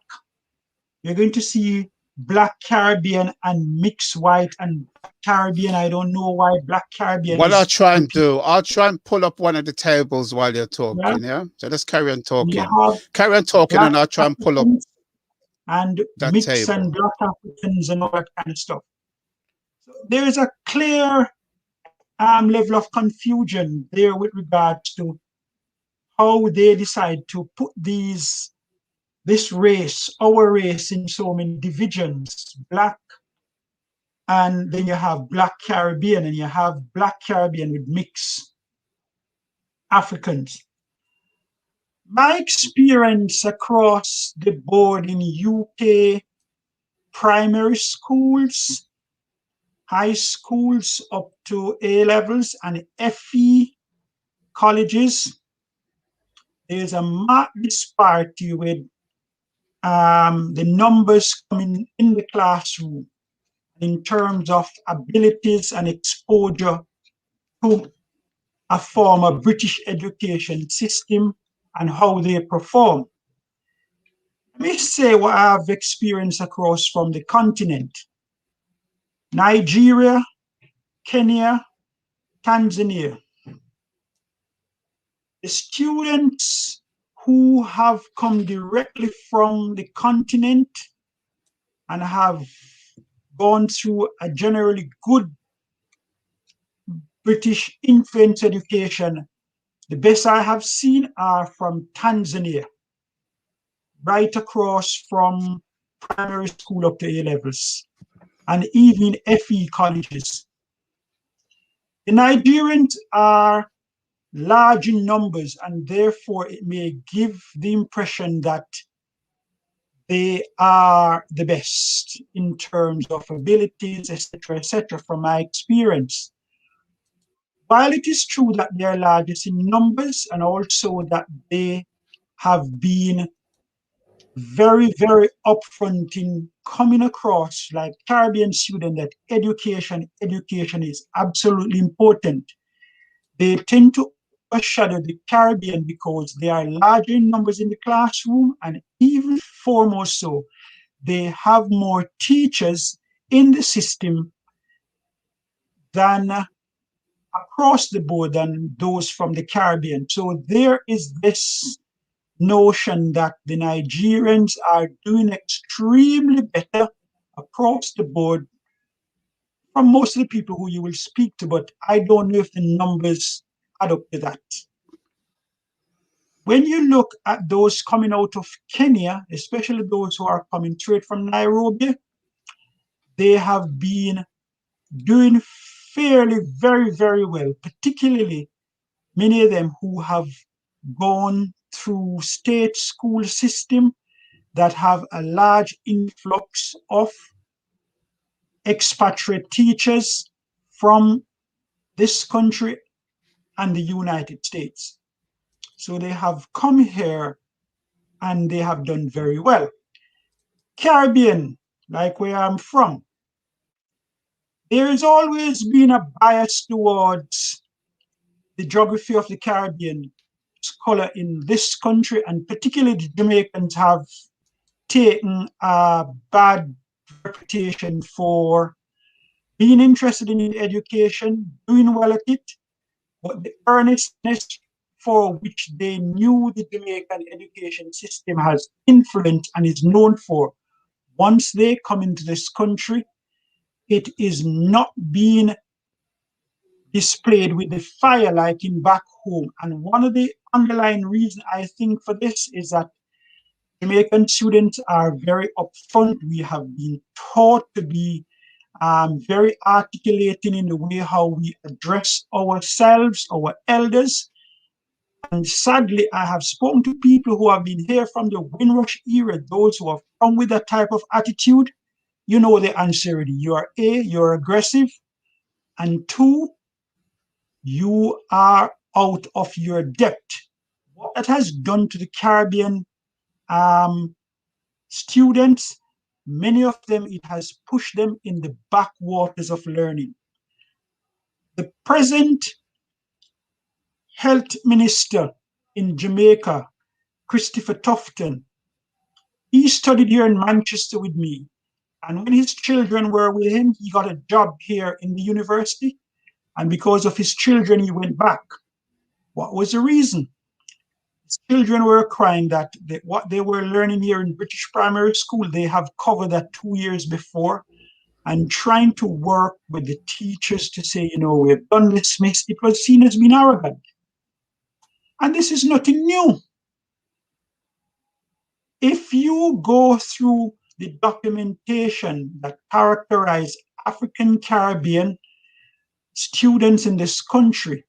you're going to see Black Caribbean and mixed white and Caribbean. I don't know why Black Caribbean. What I'll try and do, I'll try and pull up one of the tables while you're talking, yeah? So let's carry on talking. Carry on talking, and I'll try and pull up and that mix table. And Black Africans and all that kind of stuff. So there is a clear level of confusion there with regards to how they decide to put this race, our race, in so many divisions. Black, and then you have Black Caribbean, and you have Black Caribbean with mixed Africans. My experience across the board in UK primary schools, high schools up to A levels, and FE colleges, there's a marked disparity with the numbers coming in the classroom in terms of abilities and exposure to a former British education system and how they perform. Let me say what I've experienced across from the continent. Nigeria, Kenya, Tanzania. The students who have come directly from the continent and have gone through a generally good British influence education, the best I have seen are from Tanzania, right across from primary school up to A levels, and even FE colleges. The Nigerians are large in numbers, and therefore it may give the impression that they are the best in terms of abilities, etc., from my experience. While it is true that they are largest in numbers, and also that they have been very, very upfront in coming across, like Caribbean students, that education is absolutely important, they tend to overshadow the Caribbean because they are larger in numbers in the classroom, and even foremost so, they have more teachers in the system than across the board than those from the Caribbean. So there is this notion that the Nigerians are doing extremely better across the board from most of the people who you will speak to, but I don't know if the numbers add up to that. When you look at those coming out of Kenya, especially those who are coming straight from Nairobi, they have been doing fairly very, very well, particularly many of them who have gone through state school system that have a large influx of expatriate teachers from this country and the United States. So they have come here and they have done very well. Caribbean, like where I'm from, there has always been a bias towards the geography of the Caribbean scholar in this country, and particularly the Jamaicans have taken a bad reputation for being interested in education, doing well at it, but the earnestness for which they knew the Jamaican education system has influence and is known for, once they come into this country, it is not being displayed with the fire like in back home. And one of the underlying reasons I think for this is that Jamaican students are very upfront. We have been taught to be very articulating in the way how we address ourselves, our elders. And sadly, I have spoken to people who have been here from the Windrush era, those who have come with that type of attitude. You know the answer already. You are A, you're aggressive, and 2, you are out of your depth. What that has done to the Caribbean students, many of them, it has pushed them in the backwaters of learning. The present health minister in Jamaica, Christopher Tufton, he studied here in Manchester with me. And when his children were with him, he got a job here in the university. And because of his children, he went back. What was the reason? His children were crying that what they were learning here in British primary school, they have covered that 2 years before, and trying to work with the teachers to say, you know, we've done this, miss, it was seen as being arrogant. And this is nothing new. If you go through the documentation that characterize African Caribbean students in this country,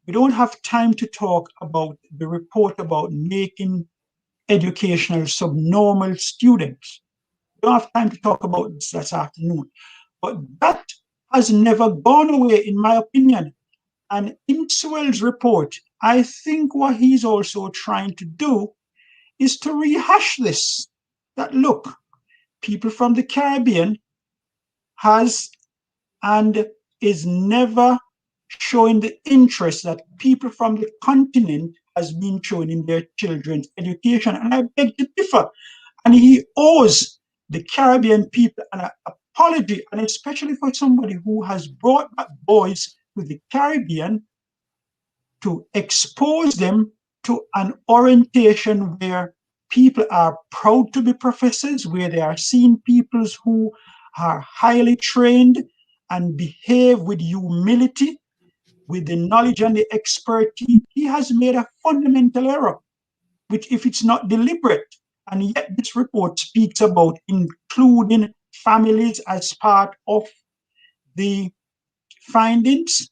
we don't have time to talk about the report about making educational subnormal students. We don't have time to talk about this afternoon. But that has never gone away, in my opinion. And in Sewell's report, I think what he's also trying to do is to rehash this. That look, people from the Caribbean has and is never showing the interest that people from the continent has been showing in their children's education. And I beg to differ. And he owes the Caribbean people an apology, and especially for somebody who has brought back boys to the Caribbean, to expose them to an orientation where people are proud to be professors, where they are seeing people who are highly trained and behave with humility, with the knowledge and the expertise. He has made a fundamental error, which, if it's not deliberate, and yet this report speaks about including families as part of the findings.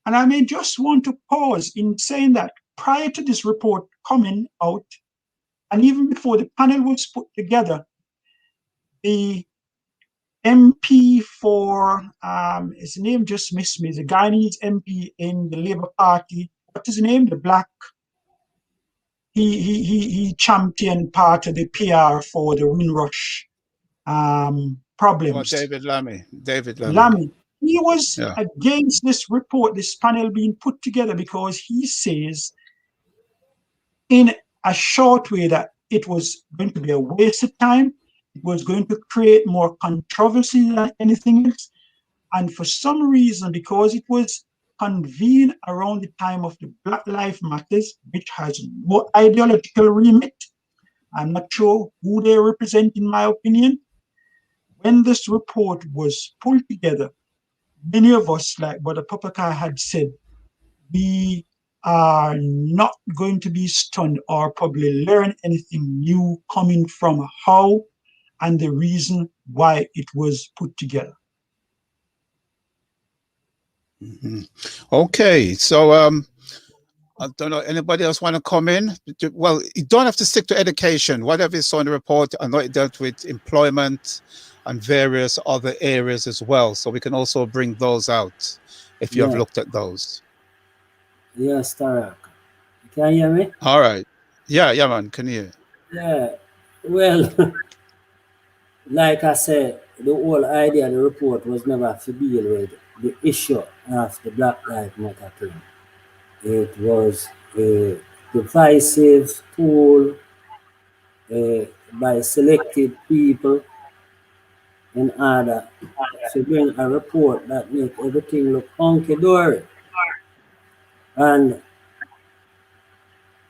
And I may just want to pause in saying that prior to this report coming out, and even before the panel was put together, the MP for, his name just missed me, the Guyanese MP in the Labour Party, what is his name? The black, he championed part of the PR for the Windrush problems. David Lammy. Lammy. He was against this report, this panel being put together, because he says in a short way that it was going to be a waste of time. It was going to create more controversy than anything else. And for some reason, because it was convened around the time of the Black Lives Matters, which has no ideological remit, I'm not sure who they represent, in my opinion. When this report was pulled together, many of us, like Brother Papakai had said, we are not going to be stunned or probably learn anything new coming from how and the reason why it was put together. Okay, so I don't know, anybody else want to come in? Well, you don't have to stick to education. Whatever is on the report, I know it dealt with employment and various other areas as well. So we can also bring those out if you have looked at those. Yes, Tarak. Can you hear me? All right. Yeah, man. Can you? Yeah. Well, like I said, the whole idea of the report was never to deal with the issue of the Black Lives Matter thing. It was a divisive tool by selected people in order to bring a report that make everything look hunky-dory. And,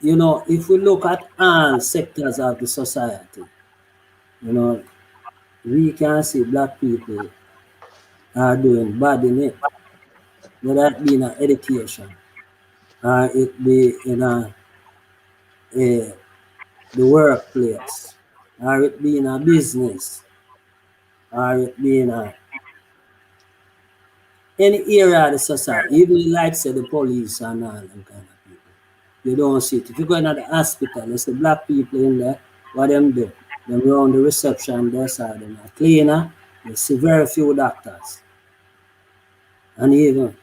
you know, if we look at all sectors of the society, you know, we can see black people are doing bad in it, whether it be in education, or it be in the workplace, or it be in a business, or it be in any area of the society, even like say the police and all them kind of people. You don't see it. If you go into the hospital, there's the black people in there, what them do? Them around the reception, their side, them a cleaner, you see very few doctors. And even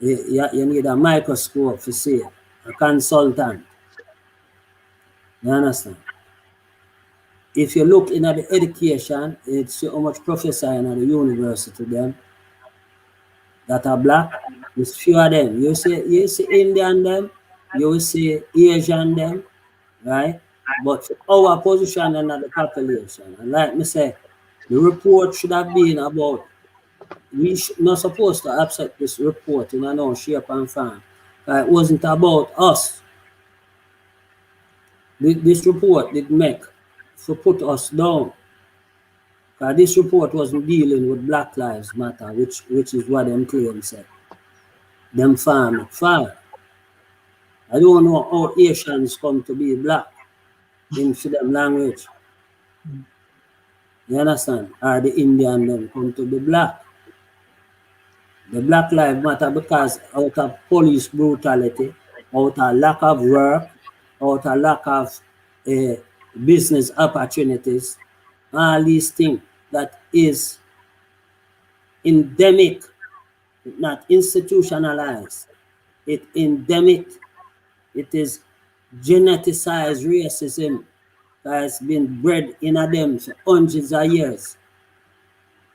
you need a microscope to see it, a consultant. You understand? If you look in at the education, it's how much professor in the university them that are black. It's few of them. You see Indian them, you will see Asian them, right? But our position in the population, and like me say, the report should have been about, we not supposed to accept this report in no shape and form. It wasn't about us. This report did make to put us down. This report wasn't dealing with Black Lives Matter, which is what them claim said. Them farm fire. I don't know how Asians come to be black in them language. You understand? Or the Indian them come to be black. The Black Lives Matter because out of police brutality, out of lack of work, out of lack of business opportunities, all these things that is endemic, not institutionalized. It endemic. It is geneticized racism that has been bred in them for hundreds of years.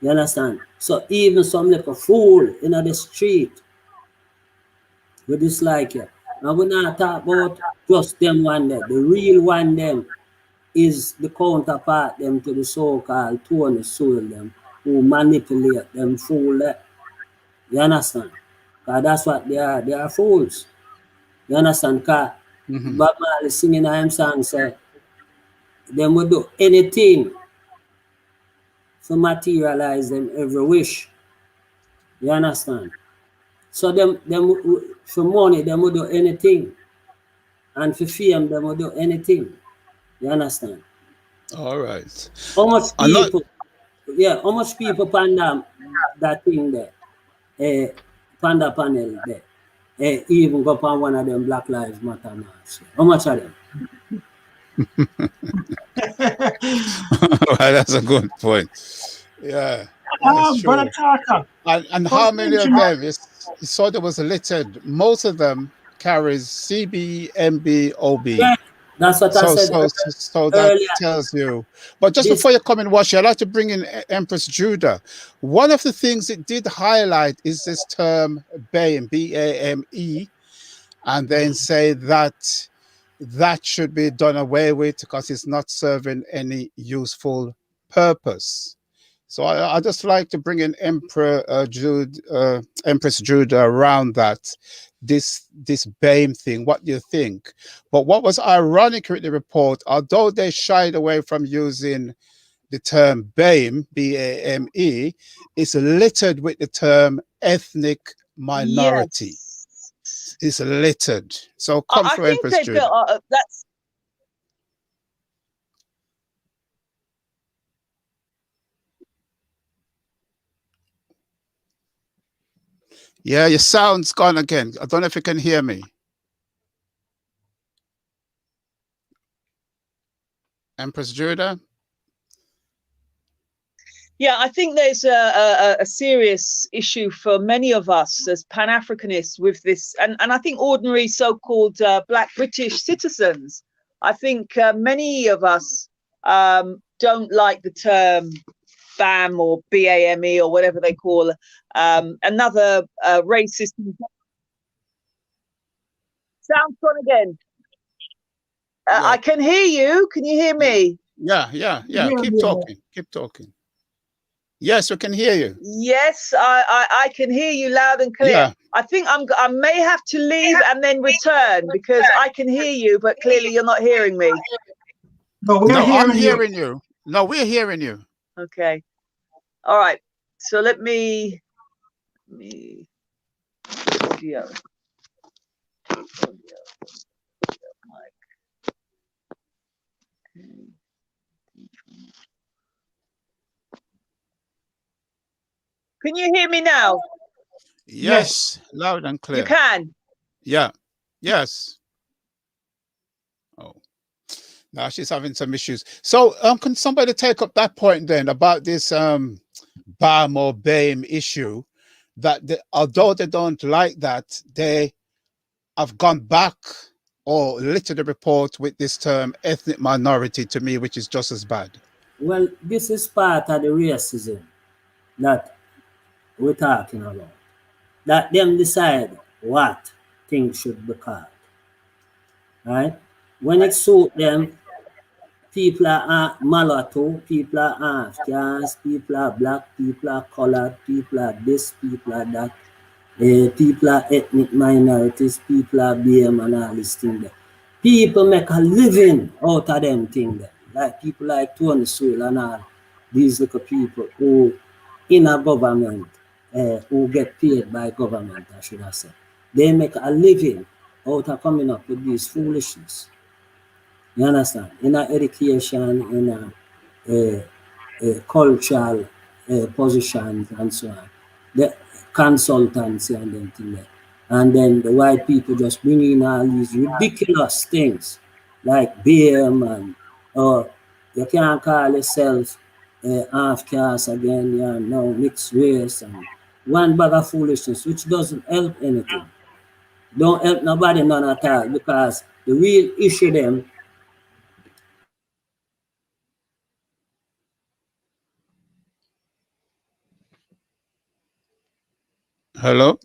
You understand? So even some little fool in the street we dislike you. And we're not talking about just them one there. The real one them is the counterpart them to the so-called Tony Sewell them who manipulate them fool there. You understand? Because that's what they are. They are fools. You understand? Because Bob Marley singing a hymn song say, them will do anything to materialize them every wish. You understand? So them for money, them will do anything. And for fame, them will do anything. You understand? All right. How much people, how much people panda that thing there, panda panel there, even go on one of them Black Lives Matter march. How much are them? Well, that's a good point. Yeah. Brother Tucker. And how many of them? You saw there was littered. Most of them carries CB, OB. Yeah, that's what I said. So that tells you. But just before you come and watch, I'd like to bring in Empress Judah. One of the things it did highlight is this term BAME, B-A-M-E, and then say that that should be done away with because it's not serving any useful purpose. So I just like to bring in Empress Judah around that, this BAME thing. What do you think? But what was ironic with the report, although they shied away from using the term BAME, B-A-M-E, it's littered with the term ethnic minority. Yes. It's littered. So come through, Empress Judah. That's Yeah, your sound's gone again. I don't know if you can hear me. Empress Judah? Yeah, I think there's a serious issue for many of us as Pan-Africanists with this, and I think ordinary so-called Black British citizens. I think many of us don't like the term BAM or BAME or whatever they call another racist. Sound's gone again. I can hear you. Can you hear me? Yeah. Keep talking. Keep talking. Yes, we can hear you. Yes, I can hear you loud and clear. Yeah. I think I may have to leave and then return because I can hear you, but clearly you're not hearing me. No, we're No, I'm hearing you. hearing you. No, we're hearing you. Okay. All right. So let me audio. Can you hear me now? Yes, loud and clear. You can. Yeah. Yes. Oh, now she's having some issues. So, can somebody take up that point then about this BAM or BAME issue? That although they don't like that, they have gone back or littered the report with this term ethnic minority to me, which is just as bad. Well, this is part of the racism that we're talking about. That them decide what things should be called. Right? When it suits them, people are mulatto, people are half caste, people are black, people are colored, people are this, people are that, people are ethnic minorities, people are BM and all this thing there. People make a living out of them thing there. Like people like Tony Sewell and all these little people who in a government, who get paid by government, I should have said. They make a living out of coming up with these foolishness. You understand? In our education, in our cultural positions and so on. The consultancy and them thing there. And then the white people just bring in all these ridiculous things like BM and you can't call yourself half caste again, yeah, no mixed race and one bag of foolishness which doesn't help anything. Don't help nobody none at all because the real issue them. Hello?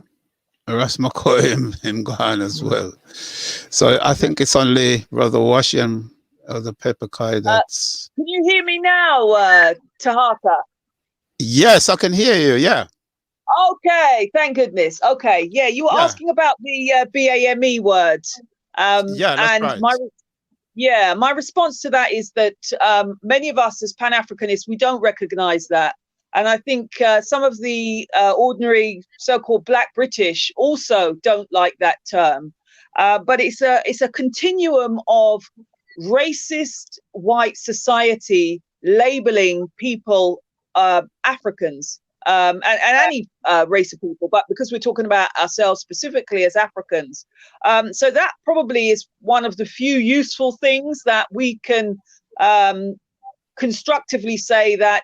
Erasmus caught him gone as well. So I think it's only Brother Washi and the Pepper Kai that's... Can you hear me now, Tahaka? Yes, I can hear you, yeah. Okay, thank goodness. Okay, yeah, you were asking about the BAME word. Yeah, that's and right. my response to that is that many of us as Pan-Africanists, we don't recognize that. And I think some of the ordinary so-called Black British also don't like that term. But it's a continuum of racist white society labeling people Africans. And any race of people, but because we're talking about ourselves specifically as Africans. So that probably is one of the few useful things that we can constructively say that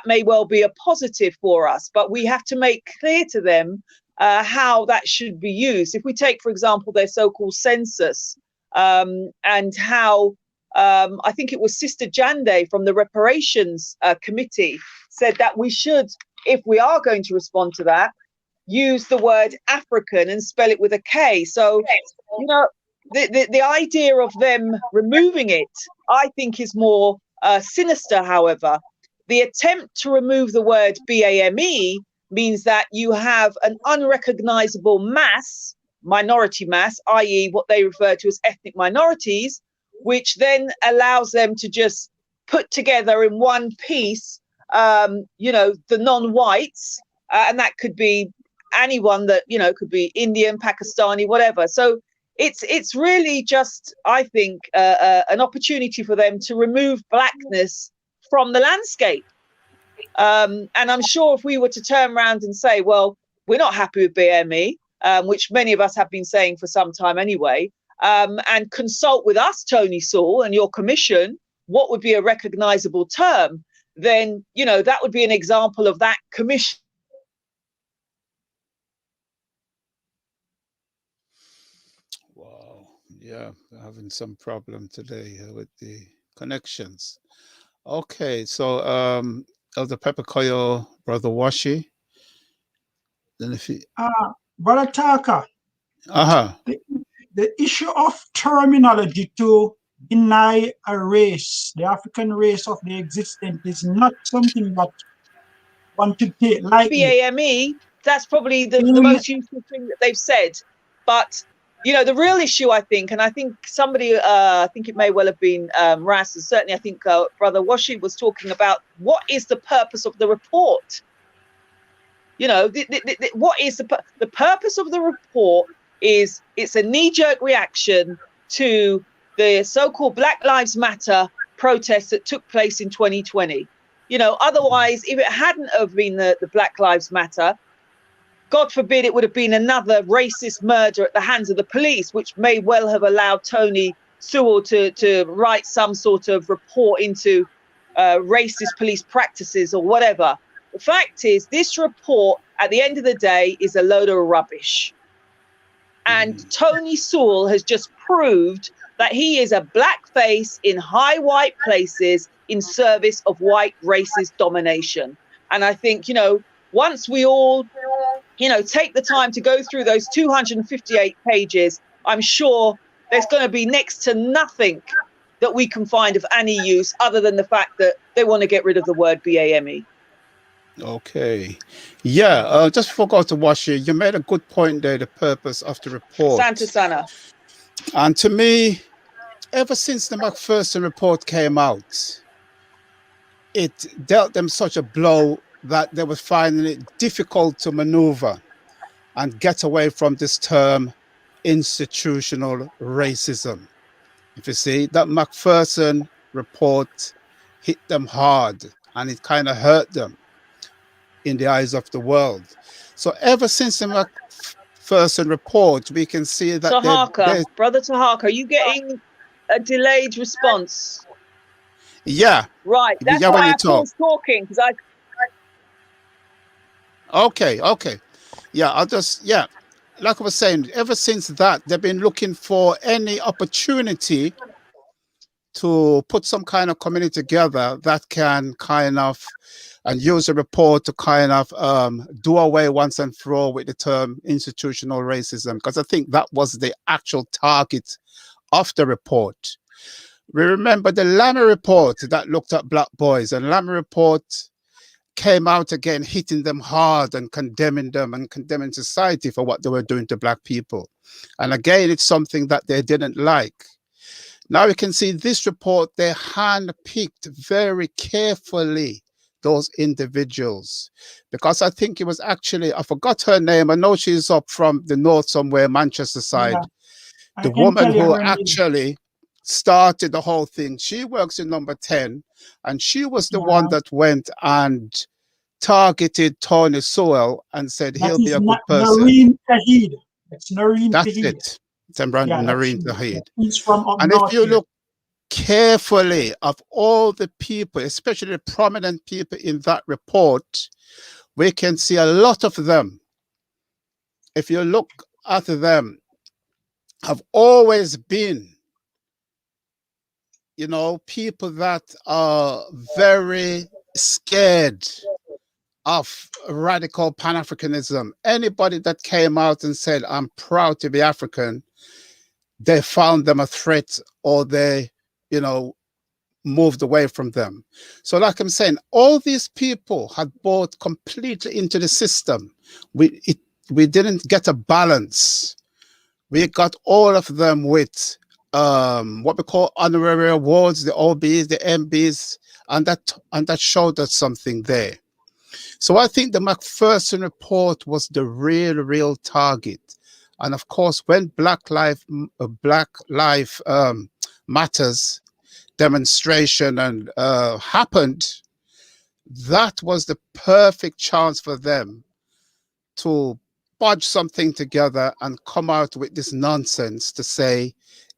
may well be a positive for us, but we have to make clear to them how that should be used. If we take, for example, their so-called census and how I think it was Sister Jande from the Reparations Committee said that we should, if we are going to respond to that, use the word African and spell it with a K. So, you know, the idea of them removing it, I think, is more sinister. However, the attempt to remove the word BAME means that you have an unrecognizable mass, minority mass, i.e. what they refer to as ethnic minorities, which then allows them to just put together in one piece you know, the non-whites, and that could be anyone that, you know, could be Indian, Pakistani, whatever. So it's really just, I think, an opportunity for them to remove blackness from the landscape. And I'm sure if we were to turn around and say, well, we're not happy with BME, which many of us have been saying for some time anyway, and consult with us, Tony Sewell, and your commission, what would be a recognizable term, then, you know, that would be an example of that commission. Wow. Yeah, we're having some problem today with the connections. Okay, so Elder Pepper Koyo, Brother Washi. Then if you... Brother Taka, the issue of terminology to deny a race, the African race of the existence, is not something that one to take lightly. BAME, that's probably the In- most useful thing that they've said. But, you know, the real issue, I think, and I think somebody, I think it may well have been Ras, and certainly I think Brother Washi was talking about what is the purpose of the report? You know, what is the purpose of the report is it's a knee-jerk reaction to the so-called Black Lives Matter protests that took place in 2020. You know, otherwise, if it hadn't have been the Black Lives Matter, God forbid it would have been another racist murder at the hands of the police, which may well have allowed Tony Sewell to write some sort of report into racist police practices or whatever. The fact is, this report, at the end of the day, is a load of rubbish. And Tony Sewell has just proved that he is a black face in high white places in service of white racist domination. And I think, you know, once we all, you know, take the time to go through those 258 pages, I'm sure there's going to be next to nothing that we can find of any use other than the fact that they want to get rid of the word BAME. Okay. Yeah, just forgot to watch it. You made a good point there, the purpose of the report. Santa Sana. And to me, ever since the Macpherson report came out, it dealt them such a blow that they were finding it difficult to maneuver and get away from this term institutional racism. If you see, that Macpherson report hit them hard and it kind of hurt them in the eyes of the world. So ever since the Macpherson report, we can see that Tahaka, Brother Tahaka, are you getting a delayed response? Yeah. Right, that's why I was talking, because I... Okay. Yeah, like I was saying, ever since that, they've been looking for any opportunity to put some kind of community together that can kind of, and use a report to kind of do away once and for all with the term institutional racism, because I think that was the actual target of the report. We remember the Lamy report that looked at black boys, and Lamy report came out again, hitting them hard and condemning them and condemning society for what they were doing to black people. And again, it's something that they didn't like. Now we can see this report, they handpicked very carefully those individuals, because I think it was actually, I forgot her name, I know she's up from the north somewhere, Manchester side. Yeah, the woman who actually started the whole thing, she works in number 10, and she was the one that went and targeted Tony Sewell and said he'll be a good person. Noreen Tahid. It's Noreen That's Tahid. it. Noreen Tahid. He's from up and north. If you look carefully of all the people, especially the prominent people in that report, we can see a lot of them, if you look at them, have always been, you know, people that are very scared of radical Pan-Africanism. Anybody that came out and said, I'm proud to be African, they found them a threat, or they, you know, moved away from them. So like I'm saying, all these people had bought completely into the system. We didn't get a balance. We got all of them with what we call honorary awards, the OBs, the MBs, and that showed us something there. So I think the Macpherson report was the real target. And of course, when Black Lives Matters demonstration and happened, that was the perfect chance for them to budge something together and come out with this nonsense to say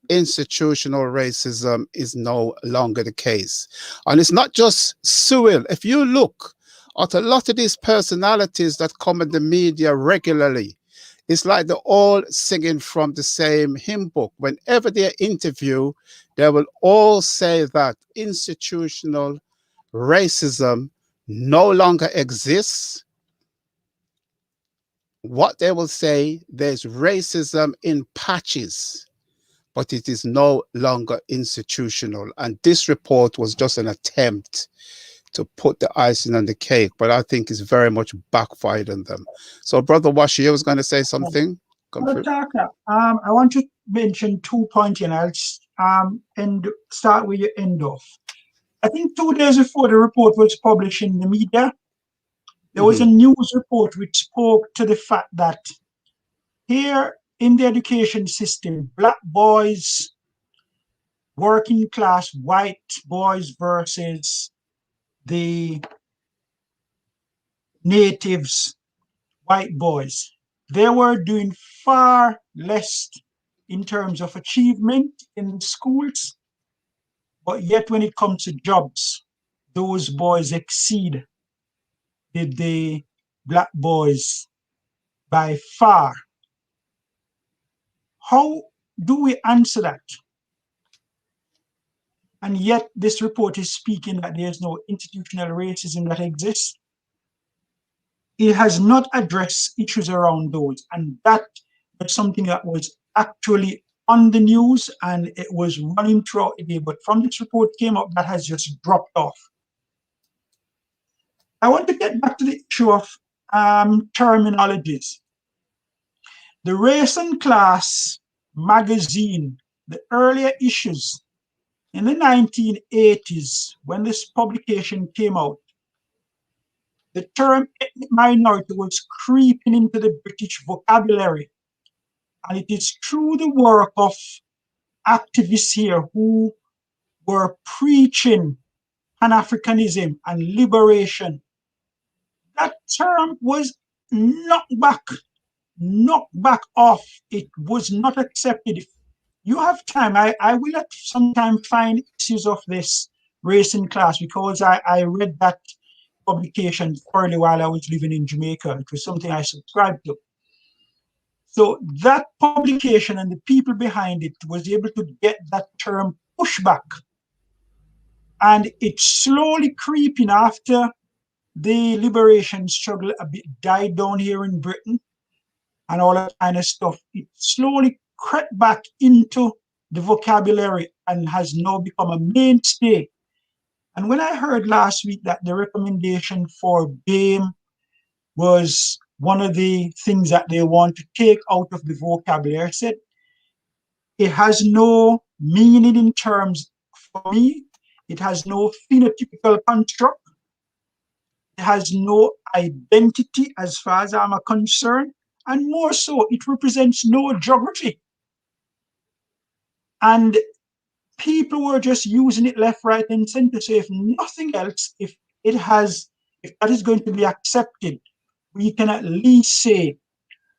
institutional racism is no longer the case. And it's not just Sewell. If you look at a lot of these personalities that come in the media regularly, it's like they're all singing from the same hymn book. Whenever they're interviewed, they will all say that institutional racism no longer exists. What they will say, there's racism in patches, but it is no longer institutional. And this report was just an attempt to put the icing on the cake, but I think it's very much backfired on them. So, Brother Washi, you was going to say something? Come through. I want to mention 2 points, and I'll and start where you end off. I think 2 days before the report was published in the media, there was a news report which spoke to the fact that here in the education system, black boys, working class white boys versus the natives, white boys, they were doing far less in terms of achievement in the schools, but yet when it comes to jobs, those boys exceed the black boys by far. How do we answer that? And yet this report is speaking that there's no institutional racism that exists. It has not addressed issues around those. And that was something that was actually on the news and it was running throughout the day. But from this report came up, that has just dropped off. I want to get back to the issue of terminologies. The Race and Class magazine, the earlier issues in the 1980s, when this publication came out, the term ethnic minority was creeping into the British vocabulary. And it is through the work of activists here who were preaching Pan-Africanism and liberation. That term was knocked back off. It was not accepted. If you have time, I will at some time find issues of this Race and Class, because I read that publication early while I was living in Jamaica. It was something I subscribed to. So that publication and the people behind it was able to get that term pushback. And it's slowly creeping after the liberation struggle a bit died down here in Britain and all that kind of stuff. It slowly crept back into the vocabulary and has now become a mainstay. And when I heard last week that the recommendation for BAME was one of the things that they want to take out of the vocabulary, I said, it has no meaning in terms, for me, it has no phenotypical construct, it has no identity as far as I'm concerned, and more so, it represents no geography. And people were just using it left, right, and center. So if nothing else, if that is going to be accepted, we can at least say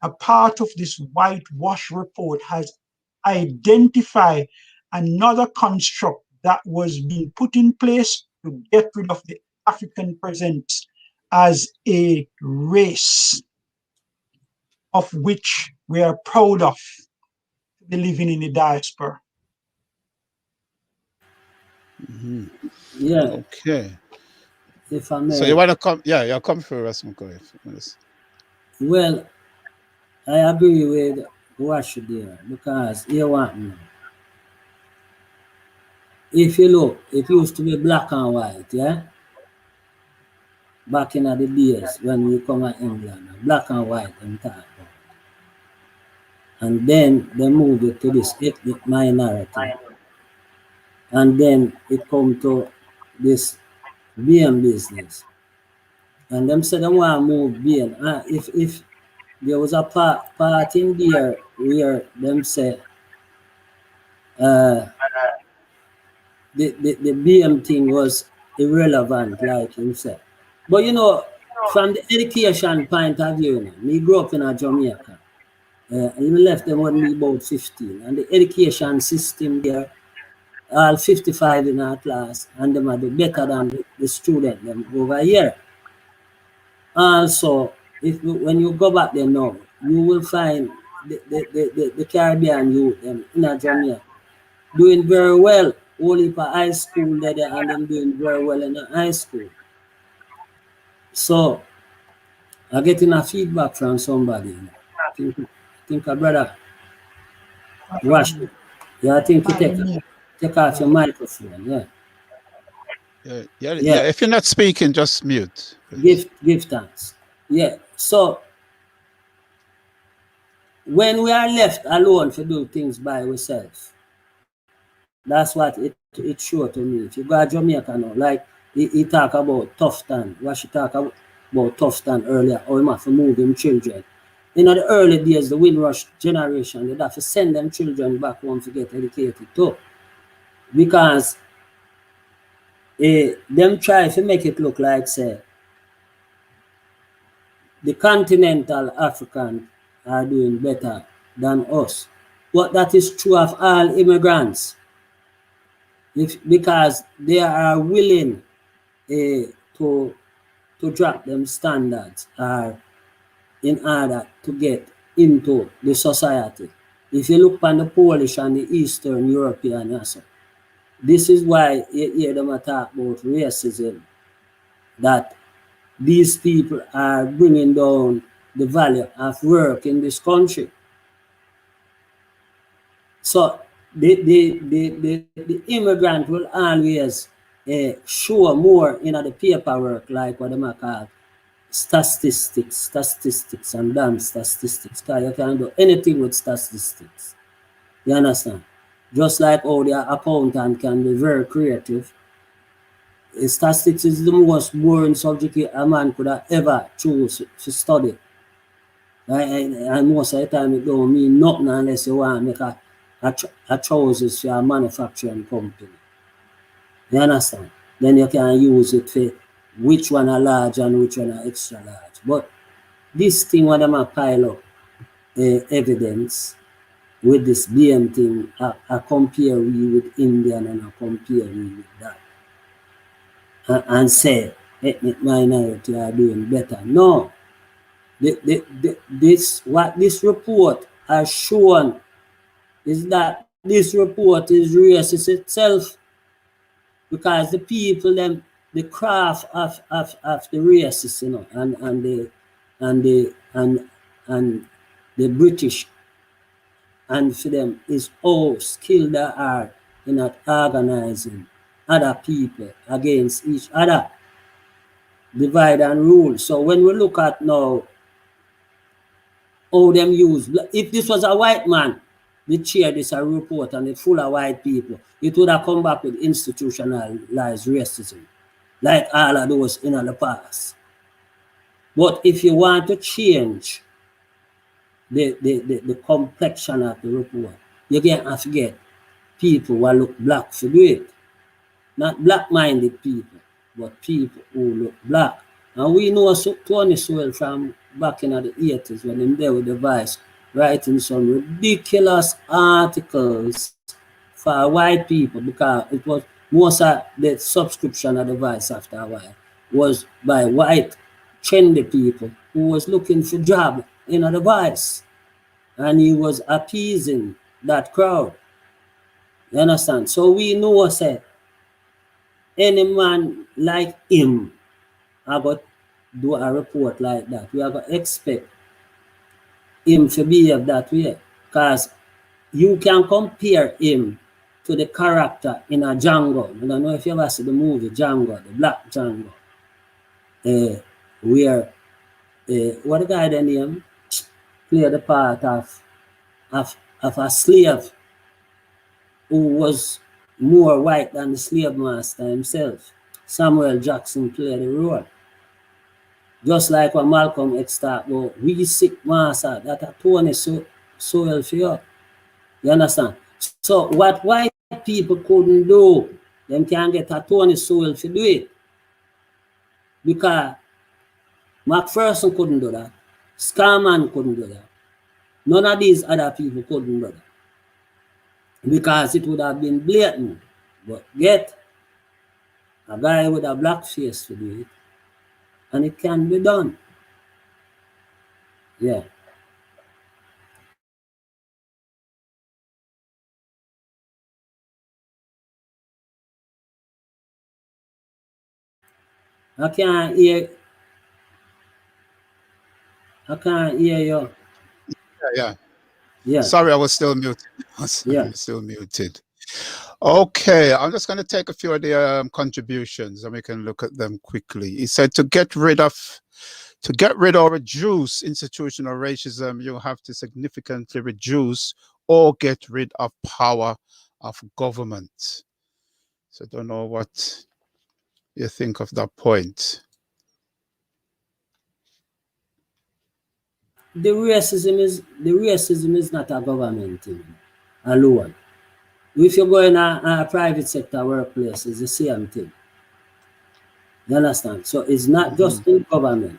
a part of this whitewash report has identified another construct that was being put in place to get rid of the African presence as a race of which we are proud of to be living in the diaspora. Yeah. Okay. If I may. So you want to come? Yeah, you'll come through, Rasmussen. Well, I agree with Wash there, because you want me. If you look, it used to be black and white, yeah? Back in the days when we come to England, black and white and talk about. And then they moved it to this ethnic minority. And then it come to this BM business. And them said they want to move BM. If there was a part in there where them say the BM thing was irrelevant, like you said. But you know, from the education point of view, me grew up in a Jamaica. And we left them when we about 15. And the education system there, all 55 in our class, and them are better than the student them over here. Also, when you go back there now, you will find the Caribbean youth them in Jamaica doing very well. Only for high school there and them doing very well in the high school. So I'm getting a feedback from somebody. I think a brother Wash. Yeah, I think you Pardon me. take off your microphone. Yeah. Yeah. If you're not speaking, just mute, please. Give thanks. Yeah. So when we are left alone to do things by ourselves, that's what it showed to me. If you go to Jamaica now, like he talk about Tufton, what she talk about Tufton earlier, or him have to move him children. In the early days, the Windrush generation, they'd have to send them children back home to get educated too. Because them try to make it look like, say, the continental African are doing better than us. But that is true of all immigrants. Because they are willing to drop them standards in order to get into the society. If you look on the Polish and the Eastern European also, this is why you hear them talk about racism, that these people are bringing down the value of work in this country. So the immigrant will always show more in the paperwork, like what they call statistics and damn statistics. Because you can do anything with statistics. You understand? Just like how the accountant can be very creative. Statistics is the most boring subject a man could have ever choose to study. And most of the time it don't mean nothing unless you want to make a trousers for a manufacturing company. You understand? Then you can use it for which one are large and which one are extra large. But this thing when them pile up evidence with this BM thing, I compare we with Indian and I compare we with that. And say ethnic minority are doing better. No. What this report has shown is that this report is racist itself, because the people them the craft of the racists, you know, and the British, and for them is how skilled they are in at organizing other people against each other, divide and rule. So when we look at now how them use, if this was a white man, the chair this a report and it's full of white people, it would have come back with institutionalized racism, like all of those in the past. But if you want to change the complexion of the report, you can't have to get people who look black to do it. Not black-minded people, but people who look black. And we know Tony Sewell from back in the 80s when him there with the Vice writing some ridiculous articles for white people, because it was most of the subscription of the Vice after a while was by white trendy people who was looking for job in the Vice. And he was appeasing that crowd. You understand? So we know, say, any man like him I got do a report like that. We are going to expect him to behave that way, because you can compare him to the character in a Django. I don't know if you ever see the movie Django, the Black Django, where what the guy the name play the part of a slave who was more white than the slave master himself. Samuel Jackson played the role. Just like what Malcolm X talked about, we sick master that a Tony Sewell for you. You understand? So what white people couldn't do, them can get a Tony Sewell to do it. Because McPherson couldn't do that. Scarman couldn't do that. None of these other people couldn't do that. Because it would have been blatant. But get a guy with a black face to do it, and it can be done. Yeah. I can't hear you. Yeah. Yeah. Sorry, I was still muted. Yeah. Still muted. Okay, I'm just going to take a few of the contributions and we can look at them quickly. He said to get rid or reduce institutional racism, you have to significantly reduce or get rid of power of government. So I don't know what you think of that point. The racism is not a government thing alone. If you go in a private sector workplace, it's the same thing. You understand? So it's not just in government.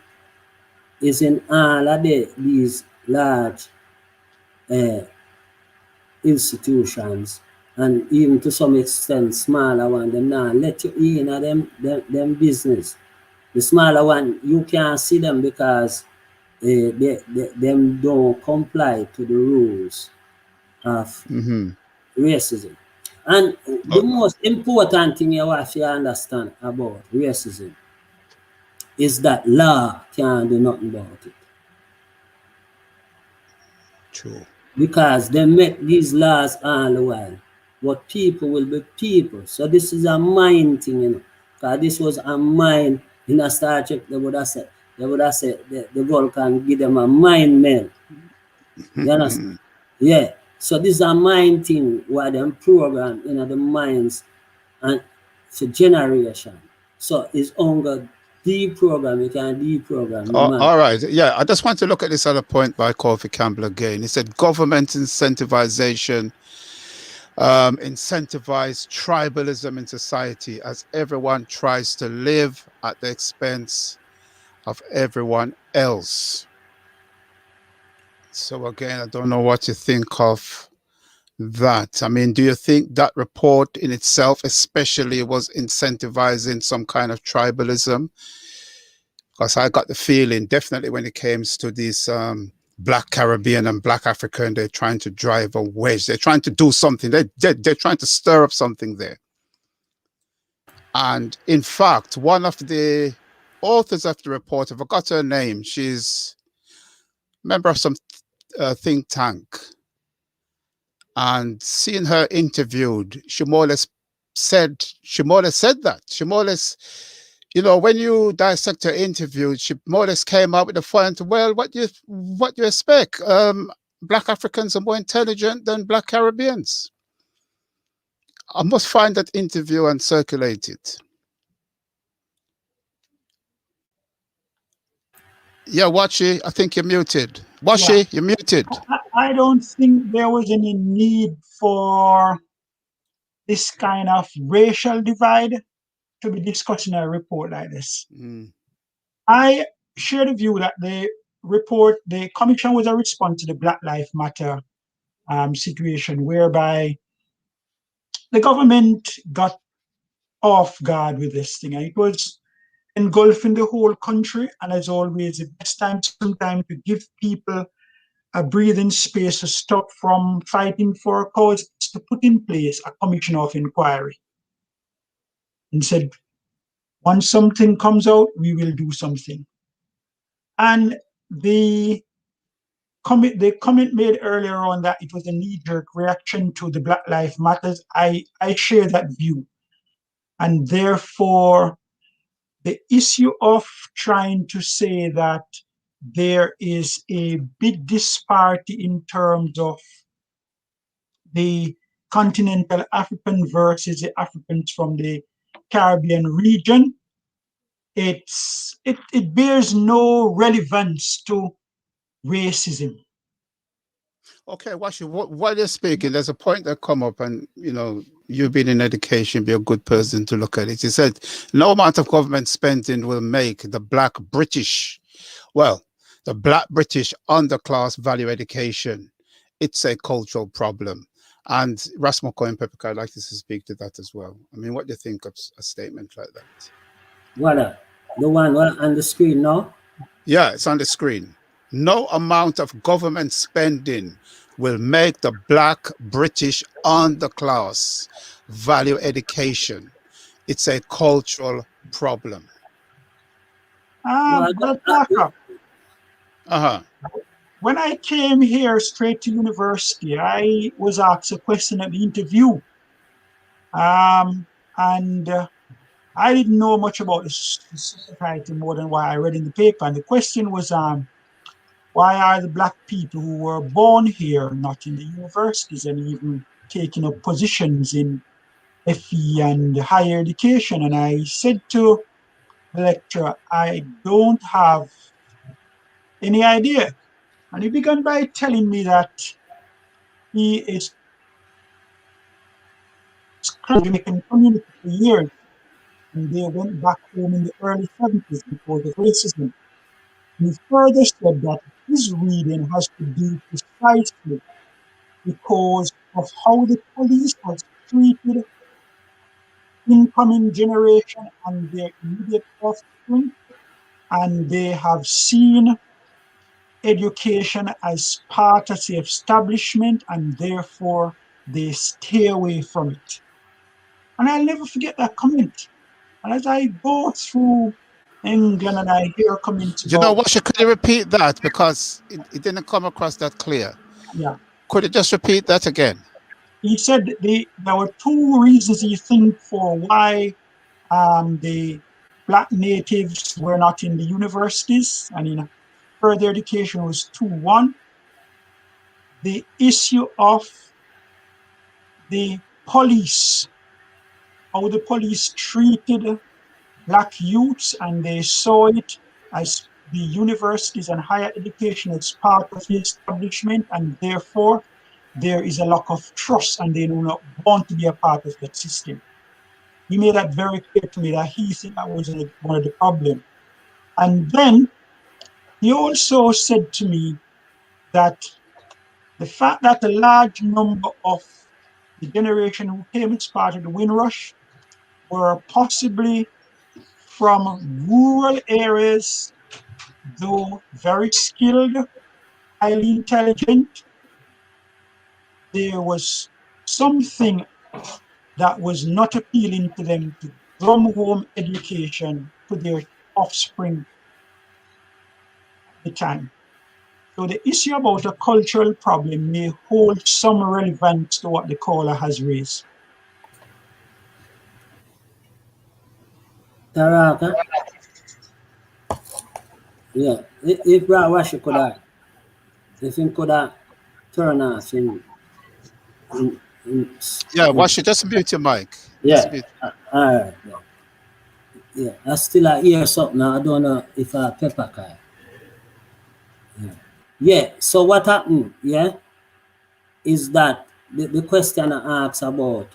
It's in all of these large institutions, and even to some extent smaller one. Them now let you in them business. The smaller one, you can't see them because them don't comply to the rules of racism. And the most important thing you have to understand about racism is that law can't do nothing about it. True. Because they make these laws all the while. But people will be people. So this is a mind thing, you know. Because this was a mind in a Star Trek, they would have said the Vulcan give them a mind meld. You understand? Yeah. So this is a mind thing where them program in the minds and for generation. So it's only deprogram, you can deprogram the mind. All right. Yeah, I just want to look at this other point by Kofi Campbell again. He said government incentivization incentivize tribalism in society as everyone tries to live at the expense of everyone else. So again, I don't know what you think of that. I mean, do you think that report in itself especially was incentivizing some kind of tribalism? Because I got the feeling definitely when it comes to these Black Caribbean and Black African, they're trying to drive a wedge. They're trying to do something. They're trying to stir up something there. And in fact, one of the authors of the report, I forgot her name. She's a member of some think tank. And seeing her interviewed, she more or less said that. She more or less, you know, when you dissect her interview, she more or less came up with the point, well, what do you expect? Black Africans are more intelligent than Black Caribbeans. I must find that interview and circulate it. Yeah, Wachi, I think you're muted. Wachi, you're muted. I don't think there was any need for this kind of racial divide to be discussed in a report like this. I share the view that the commission was a response to the Black Lives Matter situation, whereby the government got off guard with this thing, and it was engulfing the whole country. And as always, the best time sometimes to give people a breathing space to stop from fighting for a cause is to put in place a commission of inquiry. And said, once something comes out, we will do something. And the comment made earlier on that it was a knee-jerk reaction to the Black Lives Matters, I share that view. And therefore, the issue of trying to say that there is a big disparity in terms of the continental African versus the Africans from the Caribbean region, it bears no relevance to racism. Okay, Washi, while you're speaking, there's a point that come up, and you know, you've been in education, be a good person to look at it. He said, no amount of government spending will make the Black British underclass value education. It's a cultural problem. And Rasmo Cohen Pepper, I'd like to speak to that as well. I mean, what do you think of a statement like that? What? The one on the screen now? Yeah, it's on the screen. No amount of government spending will make the Black British underclass value education. It's a cultural problem. Uh-huh. when I came here straight to university, I was asked a question at the interview. And I didn't know much about the society more than what I read in the paper. And the question was, why are the Black people who were born here not in the universities and even taking up positions in FE and higher education? And I said to the lecturer, I don't have any idea. And he began by telling me that he is making community for years, and they went back home in the early 70s because of racism. And he further said that his reading has to do precisely because of how the police has treated incoming generation and their immediate offspring, and they have seen education as part of the establishment, and therefore they stay away from it. And I'll never forget that comment. And as I go through England and I hear comments about... You know what, could you repeat that? Because it didn't come across that clear. Yeah. Could you just repeat that again? He said there were two reasons he think for why the Black natives were not in the universities and in further education was two. One, the issue of the police, how the police treated Black youths, and they saw it as the universities and higher education as part of the establishment, and therefore there is a lack of trust and they do not want to be a part of that system. He made that very clear to me that he think that was one of the problems. And then he also said to me that the fact that a large number of the generation who came as part of the Windrush were possibly from rural areas, though very skilled, highly intelligent, there was something that was not appealing to them to drum home education to their offspring at the time. So the issue about a cultural problem may hold some relevance to what the caller has raised. Taraka? Yeah, if Brad Wash could have, if he could have turn off in yeah, Wash, just mute your mic. Yeah, all right. Yeah, I still hear something. I don't know if I pepper guy. Yeah, so what happened, yeah, is that the question I asked about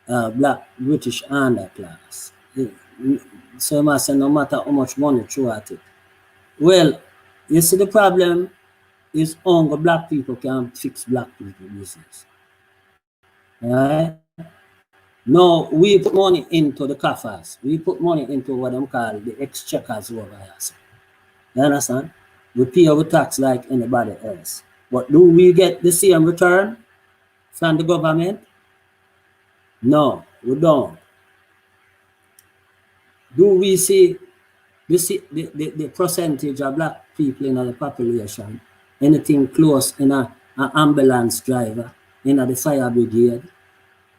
Black British underclass. So I must say no matter how much money throw at it. Well, you see the problem is only Black people can fix Black people business. Alright? No, we put money into the coffers. We put money into what them call the exchequers over here. You understand? We pay our tax like anybody else. But do we get the same return from the government? No, we don't. Do we see the percentage of Black people in the population, anything close in an ambulance driver, in the fire brigade,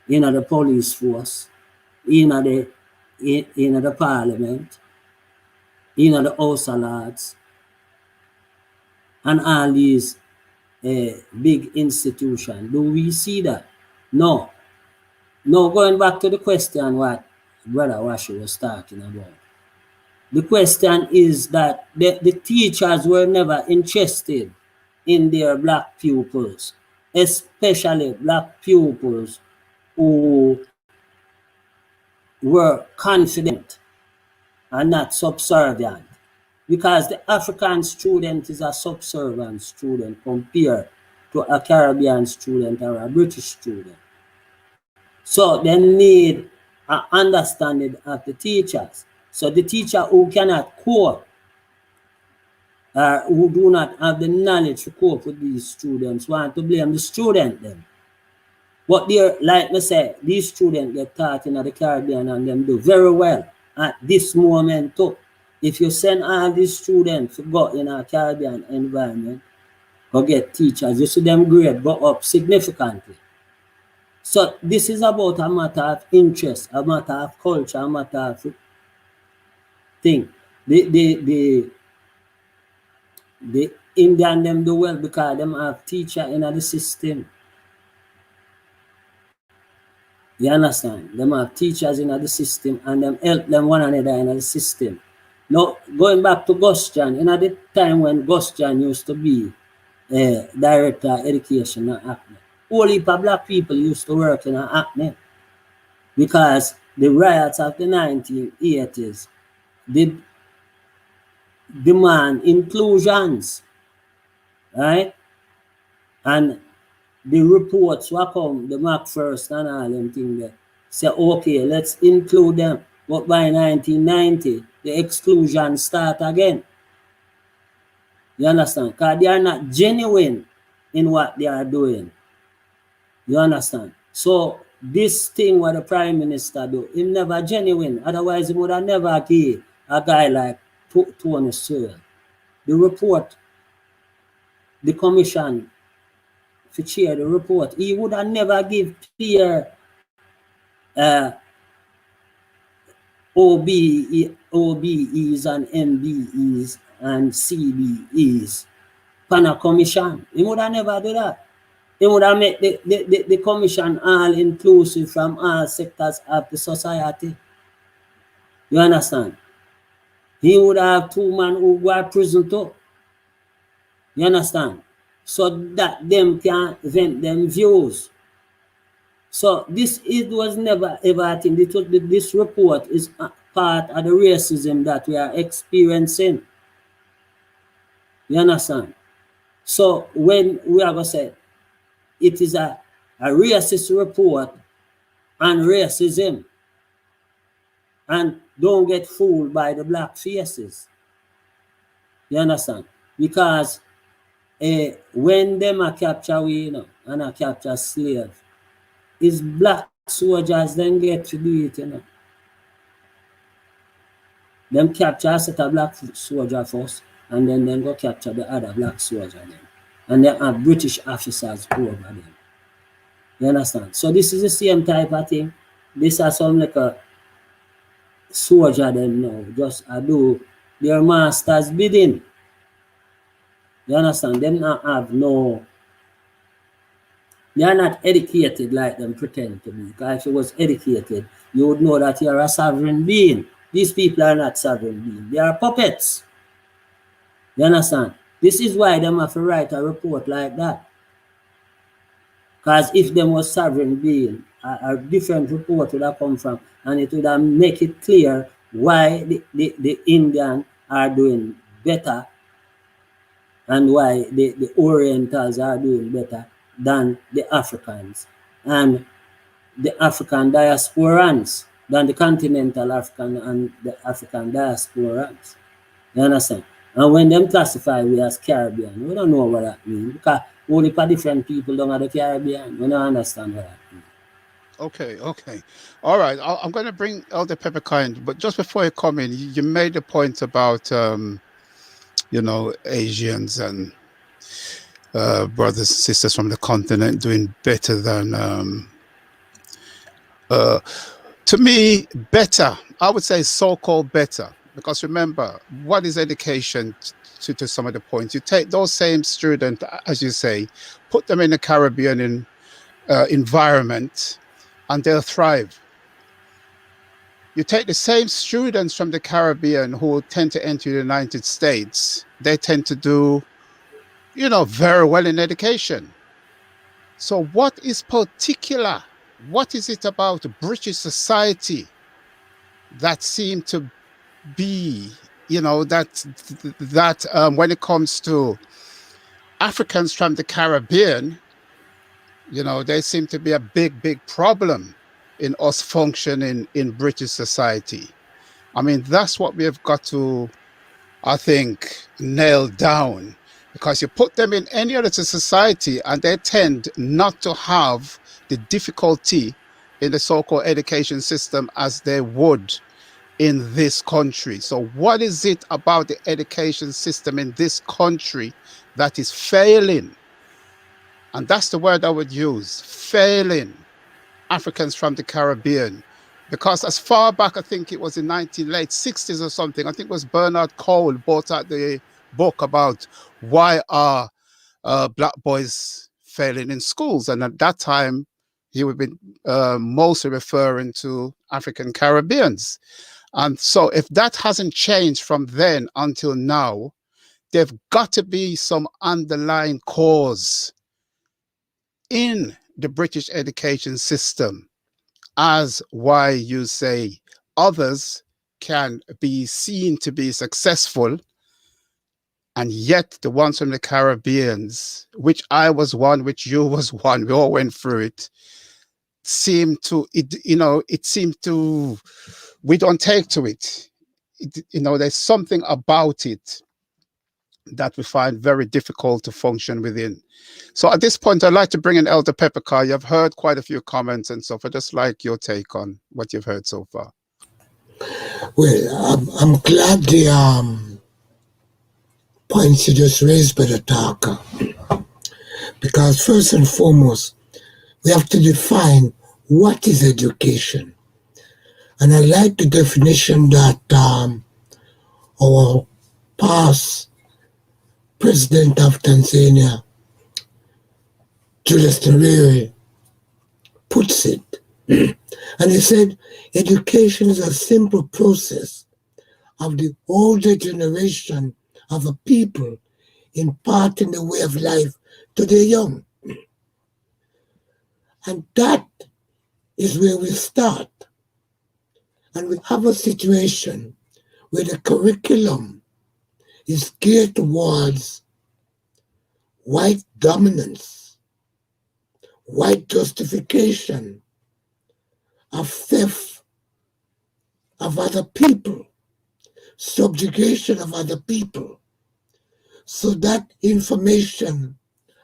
in the police force, in the parliament, in the House of Lords, and all these big institutions? Do we see that? No. No, going back to the question what Brother Washi was talking about. The question is that the teachers were never interested in their Black pupils, especially Black pupils who were confident and not subservient, because the African student is a subservient student compared to a Caribbean student or a British student. So they need an understanding of the teachers. So the teacher who cannot cope, who do not have the knowledge to cope with these students, want to blame the student then. But they're, like I say, these students get taught in the Caribbean and them do very well at this moment too. If you send all these students to go in a Caribbean environment, go get teachers. You see them grade go up significantly. So this is about a matter of interest, a matter of culture, a matter of thing. The Indian them do well because them have teacher in the system. You understand? Them have teachers in the system and them help them one another in the system. Now, going back to Gus John, in the time when Gus John used to be director of education at ACME, whole heap of black people used to work in ACME because the riots of the 1980s did demand inclusions, right? And the reports were come, the Mac First and all them things there, say, okay, let's include them. But by 1990, the exclusion start again. You understand? Because they are not genuine in what they are doing. You understand? So this thing what the Prime Minister do, he never genuine. Otherwise, he would have never give a guy like Tony Sewell the report, the commission to chair the report. He would have never give clear OBEs and MBEs and CBEs panel commission. He would have never do that. He would have made the commission all inclusive from all sectors of the society. You understand? He would have 2 men who go to prison too. You understand? So that them can vent them views. So this was never ever a thing. This report is a part of the racism that we are experiencing. You understand? So when we are going to say it is a racist report on racism, and don't get fooled by the black faces. You understand? Because when them are capture we, you know, and are capture slave, it's black soldiers then get to do it, you know. Them capture a set of black soldier first, and then go capture the other black soldier then. And then have British officers over them. You understand? So this is the same type of thing. This is some like a soldier them now, just do their master's bidding. You understand? Them not have no, they are not educated like them pretend to be. Because if you was educated, you would know that you are a sovereign being. These people are not sovereign beings. They are puppets. You understand? This is why them have to write a report like that. Because if them was sovereign being, a different report would have come from, and it would have make it clear why the Indian are doing better and why the Orientals are doing better than the Africans and the African diasporans, than the continental African and the African diasporans. You understand? And when them classify we as Caribbean, we don't know what that means, because only for different people down at the Caribbean. We don't understand what that means. Okay. All right. I'm going to bring Elder Pepperkind, but just before you come in, you made a point about, you know, Asians and brothers and sisters from the continent doing better than, to me, better. I would say so-called better, because remember, what is education to some of the points? You take those same students, as you say, put them in a Caribbean environment, and they'll thrive. You take the same students from the Caribbean who tend to enter the United States, they tend to do, you know, very well in education. So what is particular? What is it about British society that seem to be, you know, that when it comes to Africans from the Caribbean, you know, there seem to be a big problem in us functioning in British society. I mean, that's what we have got to, I think, nail down, because you put them in any other society and they tend not to have the difficulty in the so-called education system as they would in this country. So what is it about the education system in this country that is failing, and that's the word I would use, failing Africans from the Caribbean. Because as far back, I think it was in late 60s or something, I think it was Bernard Cole brought out the book about why are black boys failing in schools. And at that time, he would be mostly referring to African Caribbeans. And so if that hasn't changed from then until now, there've got to be some underlying cause in the British education system as why you say others can be seen to be successful, and yet the ones from the Caribbeans, which I was one, which you was one, we all went through it, seemed to, we don't take to it. There's something about it that we find very difficult to function within. So at this point, I'd like to bring in Elder Peppercar. You've heard quite a few comments and stuff. I'd just like your take on what you've heard so far. Well, I'm glad the points you just raised, Brother Talker, because first and foremost, we have to define what is education. And I like the definition that our past President of Tanzania, Julius Nyerere, puts it. And he said, education is a simple process of the older generation of a people imparting the way of life to the young. And that is where we start. And we have a situation where the curriculum is geared towards white dominance, white justification of theft of other people, subjugation of other people. So that information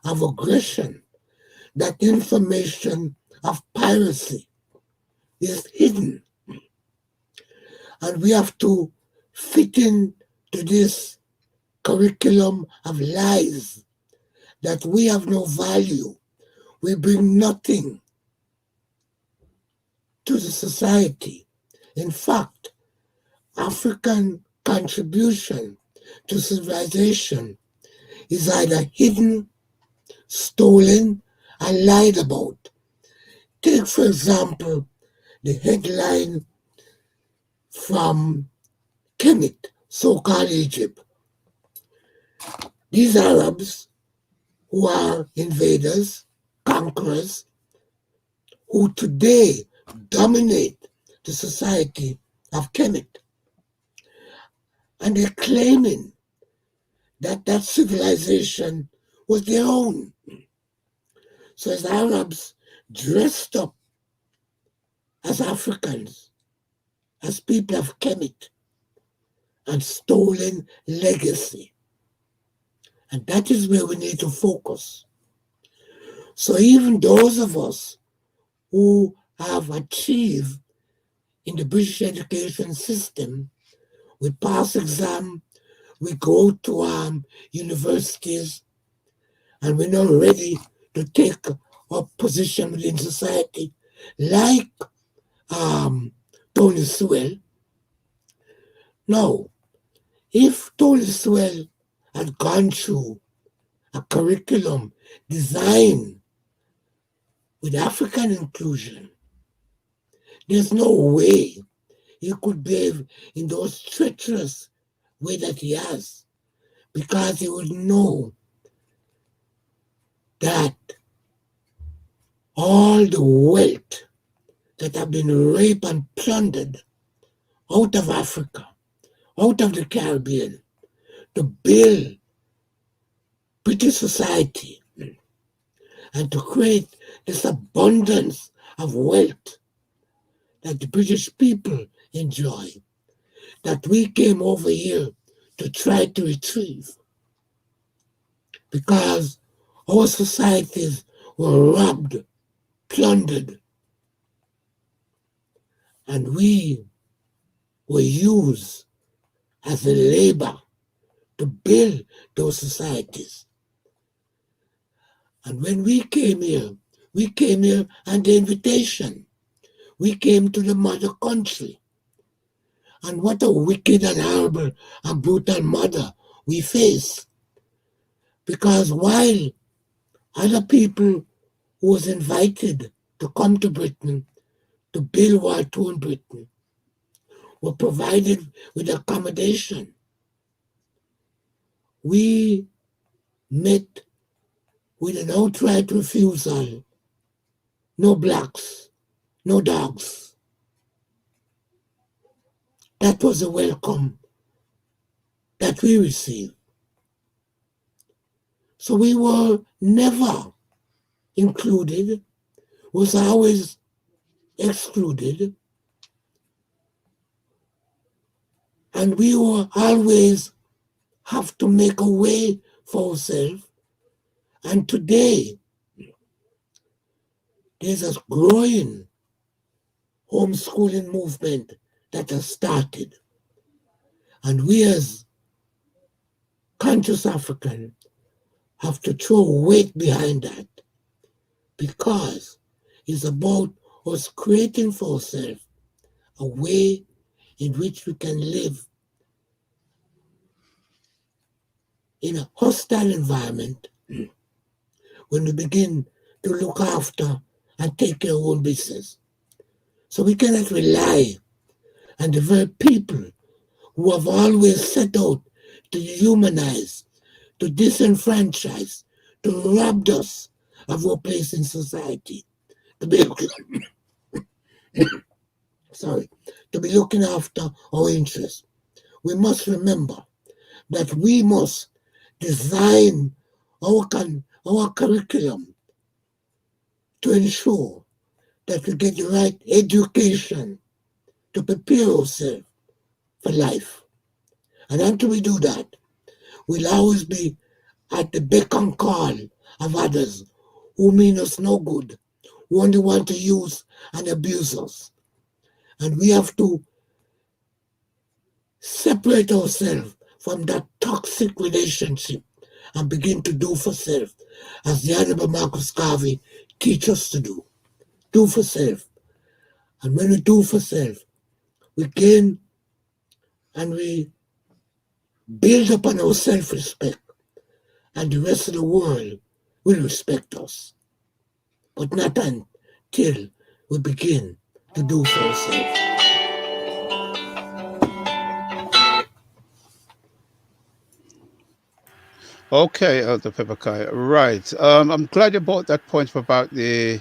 of aggression, that information of piracy is hidden. And we have to fit into this curriculum of lies that we have no value. We bring nothing to the society. In fact, African contribution to civilization is either hidden, stolen, and lied about. Take, for example, the headline from Kemet, so-called Egypt. These Arabs who are invaders, conquerors, who today dominate the society of Kemet. And they're claiming that that civilization was their own. So as Arabs dressed up as Africans, as people of Kemet, and stolen legacy. And that is where we need to focus. So even those of us who have achieved in the British education system, we pass exam, we go to universities, and we're not ready to take a position within society, like Tony Sewell. No, if Tony Sewell had gone through a curriculum designed with African inclusion, there's no way he could behave in those treacherous way that he has, because he would know that all the wealth that have been raped and plundered out of Africa, out of the Caribbean, to build British society and to create this abundance of wealth that the British people enjoy, that we came over here to try to retrieve, because our societies were robbed, plundered, and we were used as a labor to build those societies. And when we came here on the invitation. We came to the mother country. And what a wicked and horrible and brutal mother we face. Because while other people who was invited to come to Britain to build War II in Britain were provided with accommodation, we met with an outright refusal. No blacks, no dogs. That was a welcome that we received. So we were never included, was always excluded, and we will always have to make a way for ourselves. And today, there's a growing homeschooling movement that has started. And we as conscious Africans have to throw weight behind that, because it's about us creating for ourselves a way in which we can live in a hostile environment when we begin to look after and take care of our own business. So we cannot rely on the very people who have always set out to dehumanize, to disenfranchise, to rob us of our place in society, to be looking after our interests. We must remember that we must design our curriculum to ensure that we get the right education to prepare ourselves for life. And until we do that, we'll always be at the beck and call of others who mean us no good, who only want to use and abuse us. And we have to separate ourselves from that toxic relationship and begin to do for self, as the Honorable Marcus Garvey teaches us to do. Do for self. And when we do for self, we gain and we build upon our self-respect, and the rest of the world will respect us. But not until we begin to do for ourselves. Okay, Elder Pepperkai. Right. I'm glad you brought that point about the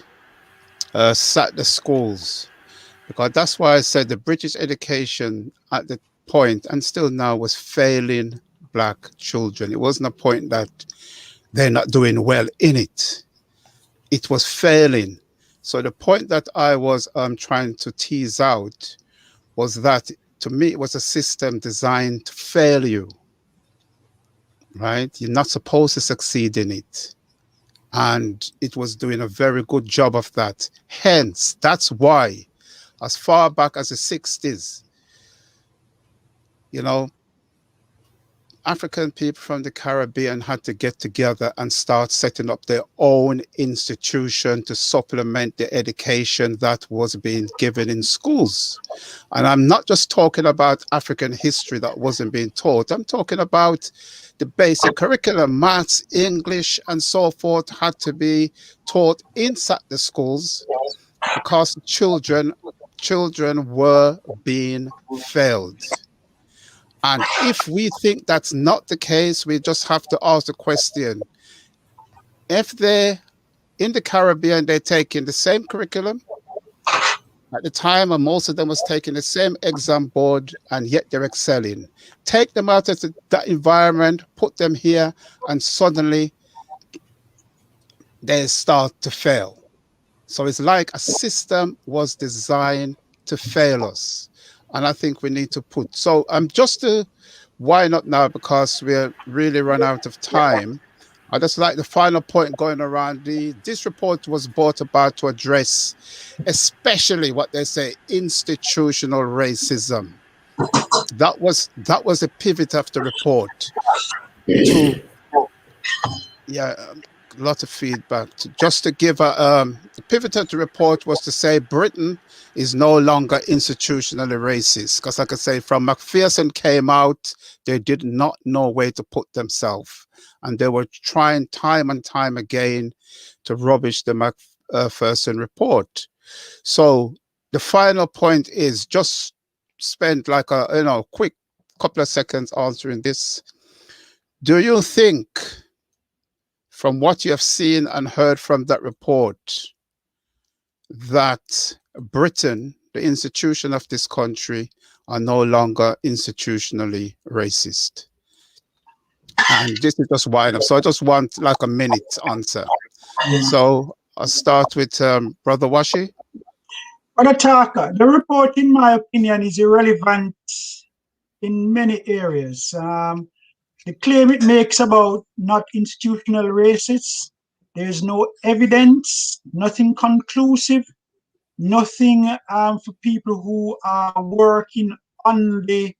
schools, because that's why I said the British education at the point and still now was failing black children. It wasn't a point that they're not doing well in it. It was failing. So the point that I was trying to tease out was that, to me, it was a system designed to fail you. Right? You're not supposed to succeed in it. And it was doing a very good job of that. Hence, that's why, as far back as the 60s, you know, African people from the Caribbean had to get together and start setting up their own institution to supplement the education that was being given in schools. And I'm not just talking about African history that wasn't being taught. I'm talking about the basic curriculum, maths, English, and so forth had to be taught inside the schools because children were being failed. And if we think that's not the case, we just have to ask the question, if they're in the Caribbean, they're taking the same curriculum at the time, and most of them was taking the same exam board, and yet they're excelling. Take them out of that environment, put them here, and suddenly they start to fail. So it's like a system was designed to fail us. And I think we need to put, so just to wind up now, because we're really run out of time. I just like the final point going around. This report was brought about to address, especially what they say, institutional racism. That was the pivot of the report. lot of feedback. Just to give the pivotal to report was to say Britain is no longer institutionally racist. Because like I say, from Macpherson came out, they did not know where to put themselves. And they were trying time and time again to rubbish the Macpherson report. So the final point is just spend like a quick couple of seconds answering this. Do you think, from what you have seen and heard from that report, that Britain, the institution of this country, are no longer institutionally racist? And this is just wind up. So I just want like a minute answer. So I'll start with Brother Washi. Brother Tucker, the report, in my opinion, is irrelevant in many areas. The claim it makes about not institutional racists, there's no evidence, nothing conclusive, nothing for people who are working on the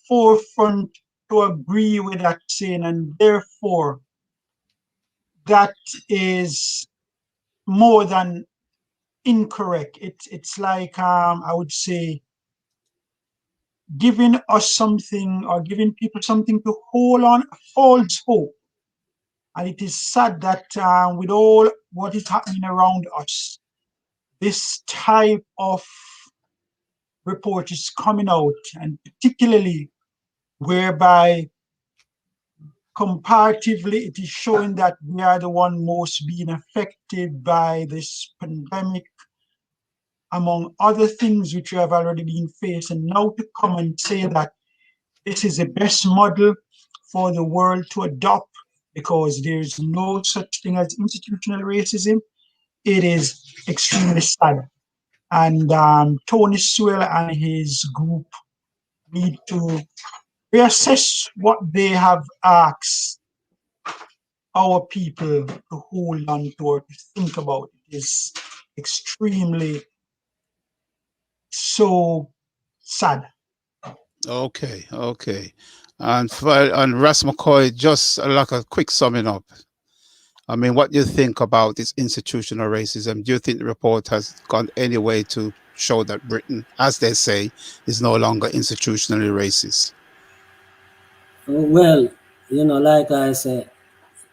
forefront to agree with that saying, and therefore that is more than incorrect. It's like I would say giving us something or giving people something to hold on, false hope. And it is sad that with all what is happening around us, this type of report is coming out, and particularly whereby comparatively it is showing that we are the one most being affected by this pandemic, among other things which we have already been faced, and now to come and say that this is the best model for the world to adopt because there is no such thing as institutional racism, it is extremely sad. And Tony Sewell and his group need to reassess what they have asked our people to hold on to or to think about. It is extremely so sad. Okay. And Ras McCoy, just like a quick summing up. I mean, what do you think about this institutional racism? Do you think the report has gone any way to show that Britain, as they say, is no longer institutionally racist? Well, like I said,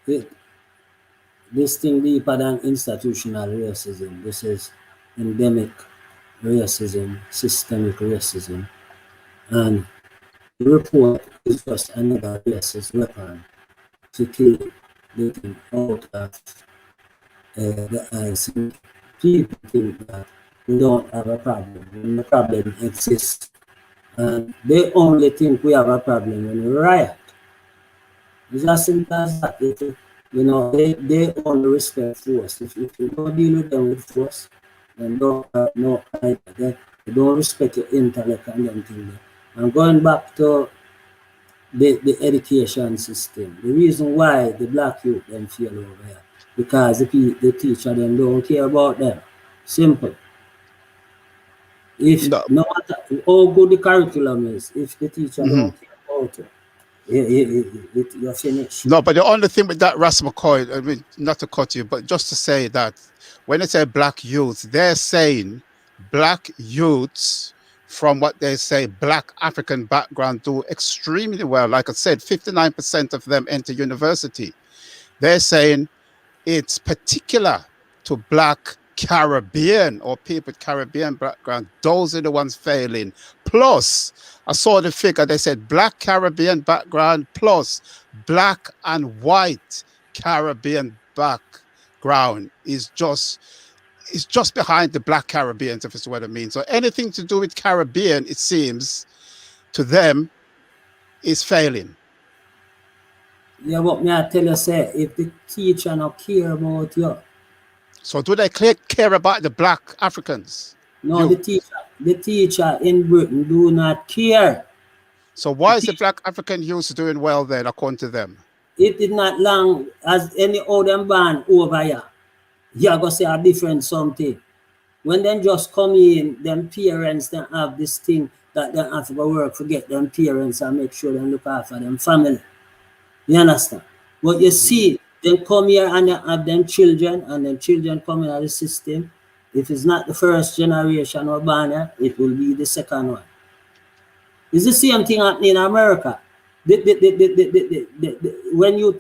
this thing deeper than institutional racism. This is endemic racism, systemic racism. And the report is just another racist weapon to take the thing out of the eyes. People think that we don't have a problem when the problem exists. And they only think we have a problem when we riot. It's as simple as that. They only respect force. If you don't deal with them with force, then don't they don't respect your intellect and them things. And going back to the education system, the reason why the black youth them feel over here, because the teacher them don't care about them. Simple. If no matter how good the curriculum is, if the teacher don't care about it, you're finished. No, but the only thing with that, Ras McCoy, I mean, not to cut you, but just to say that when they say black youths, they're saying black youths from what they say, black African background do extremely well. Like I said, 59% of them enter university. They're saying it's particular to black Caribbean or people with Caribbean background. Those are the ones failing. Plus, I saw the figure, they said black Caribbean background plus black and white Caribbean background is just behind the black Caribbeans, if it's what I mean. So anything to do with Caribbean, it seems, to them, is failing. Yeah, what me I tell you, say, if the teacher not care about you. So do they care about the black Africans? No, the teacher in Britain do not care. So why is the black African youth doing well then, according to them? It did not long as any other band over here. You're going to say a different something. When them just come in, them parents then have this thing that they have to go work, forget them parents and make sure they look after them family. You understand? But you see, They come here and they have them children, and them children come into the system. If it's not the first generation of born here, it will be the second one. It's the same thing happening in America. When you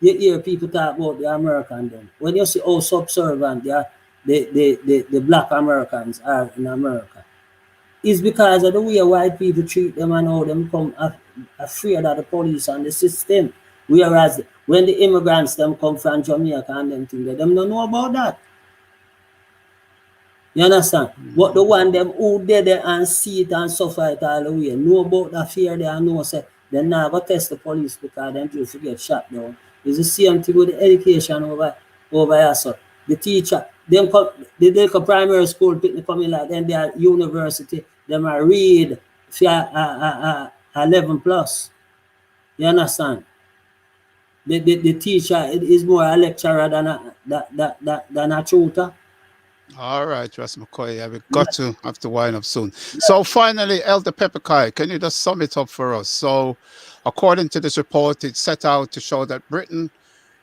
hear people talk about the American, then when you see how subservient the black Americans are in America, it's because of the way white people treat them and how them come afraid of the police and the system. Whereas when the immigrants them come from Jamaica and them things, them don't know about that. You understand? But the one them who did it and see it and suffer it all the way, know about the fear they and know say they never test the police because them just get shot down. It's the same thing with the education over here. So the teacher, them come, they come primary school, people come in like then they are university, them are read for 11 plus. You understand? The teacher is more a lecturer than a tutor. All right, Russ McCoy, we've got to have to wind up soon. So finally, Elder Pepperkai, can you just sum it up for us? So according to this report, it set out to show that Britain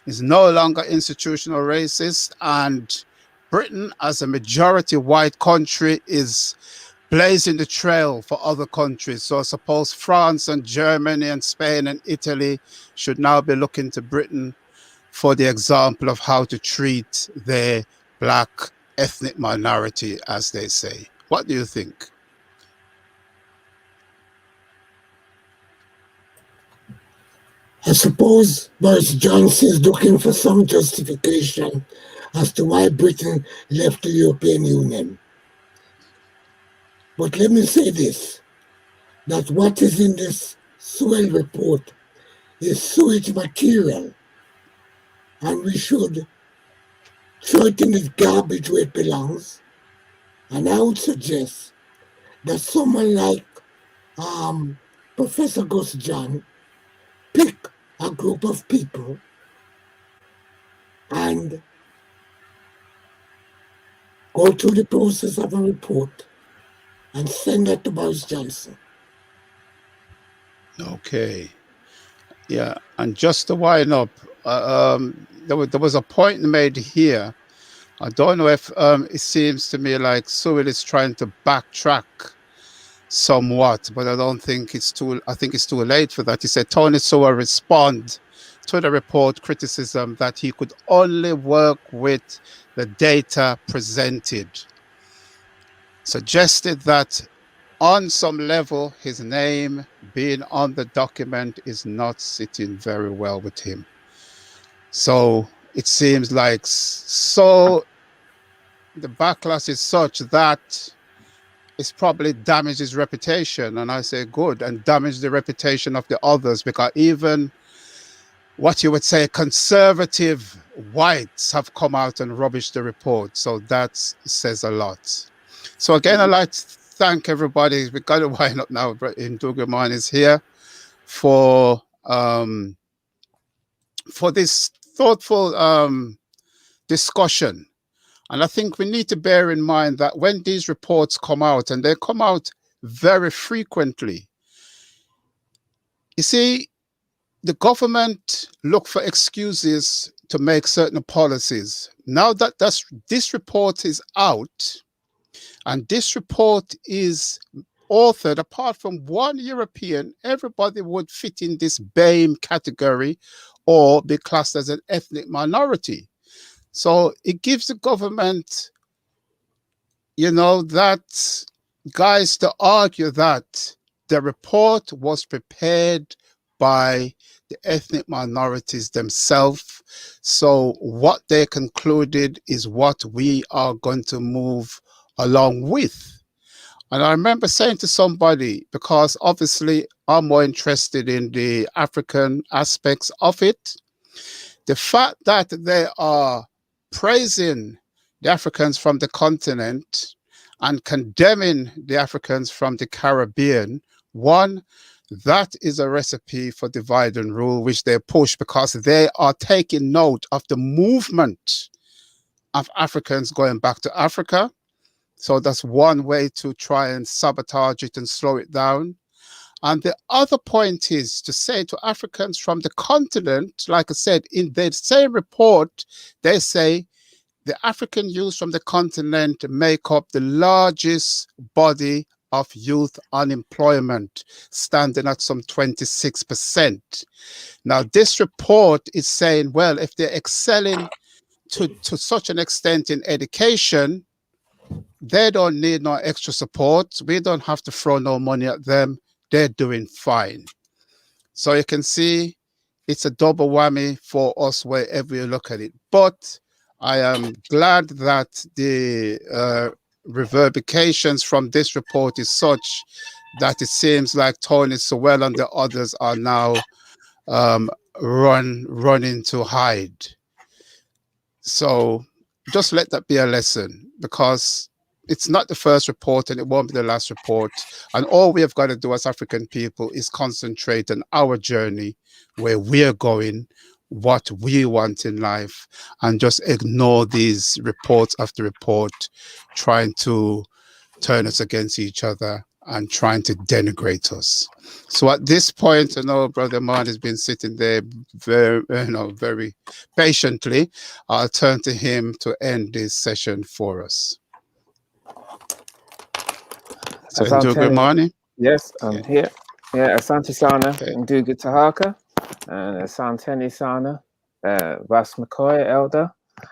is no longer institutional racist, and Britain as a majority white country is blazing the trail for other countries. So I suppose France and Germany and Spain and Italy should now be looking to Britain for the example of how to treat their black ethnic minority, as they say. What do you think? I suppose Boris Johnson is looking for some justification as to why Britain left the European Union. But let me say this, that what is in this Sewell report is sewage material, and we should throw it in the garbage where it belongs. And I would suggest that someone like Professor Gus John pick a group of people and go through the process of a report and send that to Boris Johnson. Okay. Yeah, and just to wind up, there was a point made here. I don't know if it seems to me like Sewell is trying to backtrack somewhat, but I don't think it's too. I think it's too late for that. He said Tony Sewell respond to the report criticism that he could only work with the data presented. Suggested that on some level, his name being on the document is not sitting very well with him. So it seems like the backlash is such that it's probably damaged his reputation. And I say good, and damaged the reputation of the others, because even what you would say conservative whites have come out and rubbished the report. So that says a lot. So again, I'd like to thank everybody. We've got to wind up now. Nduguman is here for this thoughtful discussion. And I think we need to bear in mind that when these reports come out, and they come out very frequently, you see, the government look for excuses to make certain policies. Now that this report is out, and this report is authored, apart from one European, everybody would fit in this BAME category or be classed as an ethnic minority. So it gives the government, that guys to argue that the report was prepared by the ethnic minorities themselves. So what they concluded is what we are going to move along with. And I remember saying to somebody, because obviously I'm more interested in the African aspects of it, the fact that they are praising the Africans from the continent and condemning the Africans from the Caribbean, one, that is a recipe for divide and rule, which they push because they are taking note of the movement of Africans going back to Africa. So that's one way to try and sabotage it and slow it down. And the other point is to say to Africans from the continent, like I said, in the same report, they say the African youth from the continent make up the largest body of youth unemployment, standing at some 26%. Now, this report is saying, well, if they're excelling to such an extent in education, they don't need no extra support. We don't have to throw no money at them. They're doing fine. So you can see it's a double whammy for us wherever you look at it. But I am glad that the reverberations from this report is such that it seems like Tony Sewell and the others are now running to hide. So just let that be a lesson, because it's not the first report and it won't be the last report. And all we have got to do as African people is concentrate on our journey, where we're going, what we want in life, and just ignore these reports after report, trying to turn us against each other and trying to denigrate us. So at this point, I know Brother Man has been sitting there very patiently. I'll turn to him to end this session for us. So good morning. Yes, I'm here. Yeah, Asante Sana, Ndugu Tahaka, and Asante Sana, Vas McCoy, Elder,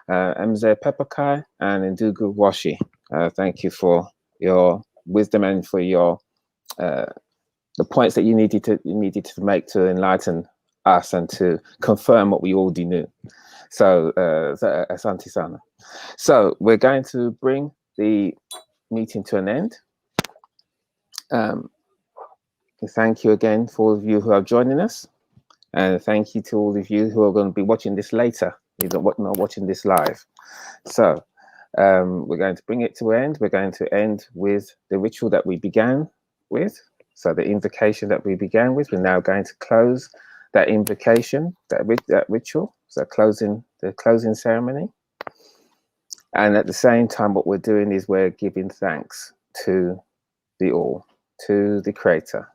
Mze Pepakai, and Ndugu Washi. Thank you for your wisdom and for your the points that you needed to make to enlighten us and to confirm what we already knew. So, Asante Sana. So we're going to bring the meeting to an end. Thank you again for all of you who are joining us, and thank you to all of you who are going to be watching this later. You're not watching this live. So we're going to bring it to an end. We're going to end with the ritual that we began with. So the invocation that we began with, we're now going to close that invocation, that ritual. So the closing ceremony. And at the same time, what we're doing is we're giving thanks to the all, to the Creator,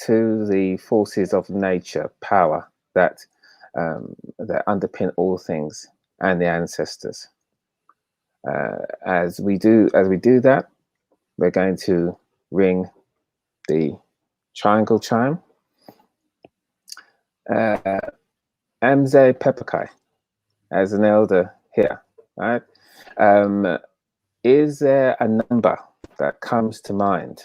to the forces of nature, power that underpin all things, and the ancestors. As we do that, we're going to ring the triangle chime. Mze Pepakai, as an elder here, right? Is there a number that comes to mind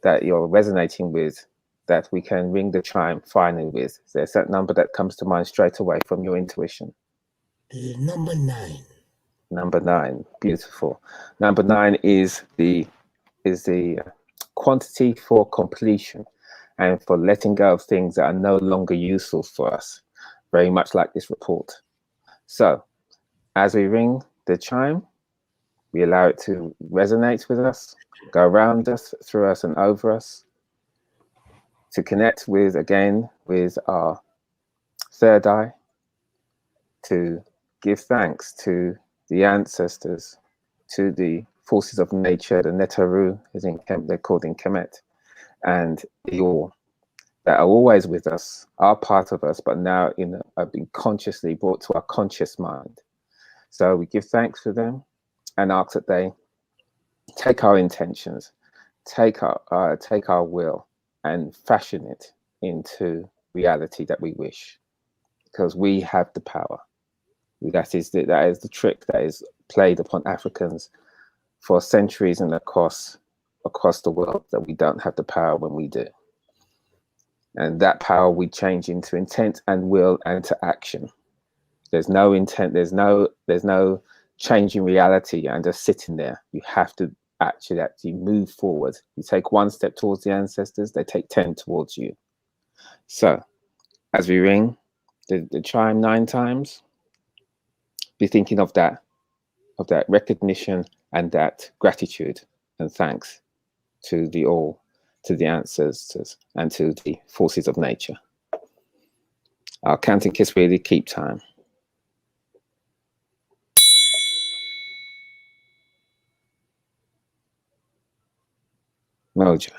that you're resonating with, that we can ring the chime finally with? Is there a certain number that comes to mind straight away from your intuition? Number 9. Number 9, beautiful. Number 9 is the quantity for completion and for letting go of things that are no longer useful for us, very much like this report. So as we ring the chime, we allow it to resonate with us, go around us, through us, and over us, to connect with, again, with our third eye, to give thanks to the ancestors, to the forces of nature, the Netaru, they're called in Kemet, and the all, that are always with us, are part of us, but now are being consciously brought to our conscious mind. So we give thanks for them and ask that they take our intentions, take our will, and fashion it into reality that we wish, because we have the power. That is the trick that is played upon Africans for centuries and across the world, that we don't have the power when we do. And that power we change into intent and will and to action. There's no intent, there's no change in reality and just sitting there. You have to actually move forward. You take one step towards the ancestors, they take 10 towards you. So as we ring the chime 9 times, be thinking of that recognition and that gratitude and thanks to the all, to the ancestors, and to the forces of nature. I'll count and kiss really keep time. Moja.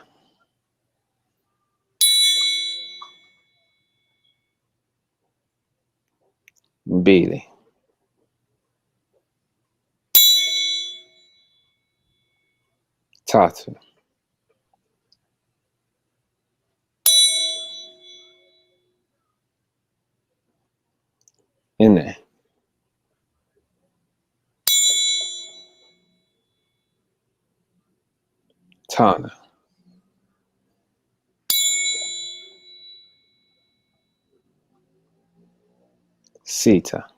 Mbili. Tatu. Nne. Tano. Sita.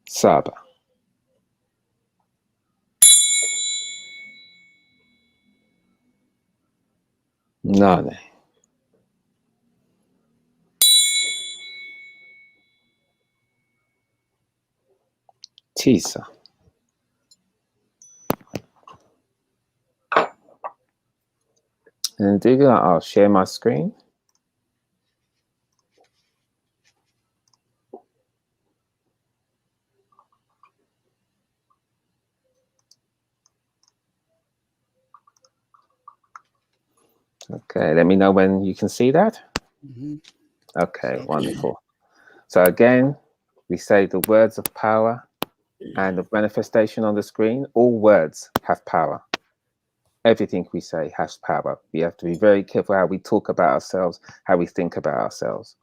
Saba. Nane. Tisa. And I'll share my screen. Okay, let me know when you can see that. Okay, wonderful. So again, we say the words of power and the manifestation on the screen. All words have power. Everything we say has power. We have to be very careful how we talk about ourselves, how we think about ourselves.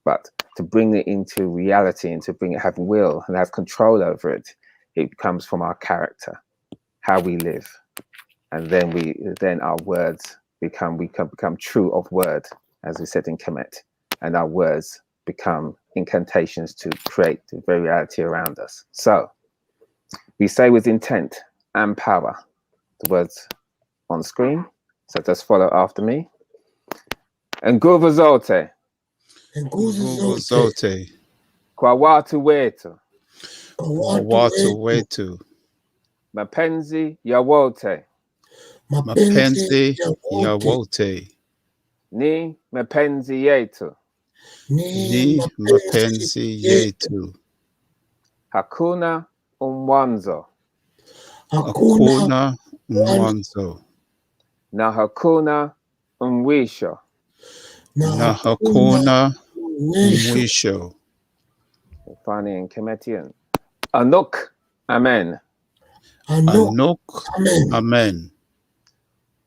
But to bring it into reality and to bring it, have will and have control over it, it comes from our character, how we live. And then our words we can become true of word, as we said in Kemet, and our words become incantations to create the very reality around us. So we say with intent and power the words on screen. So just follow after me. Nguvu zote. Nguvu zote. Kwa watu wetu. Kwa watu wetu. Mapenzi ya wote. Mapenzi ya wote. Ni mapenzi yetu. Ni mapenzi yetu. Hakuna mwanzo. Hakuna mwanzo. Na hakuna mwisho. Na hakuna mwisho. Funny in Kemetian. Anuk, amen. Anuk, amen.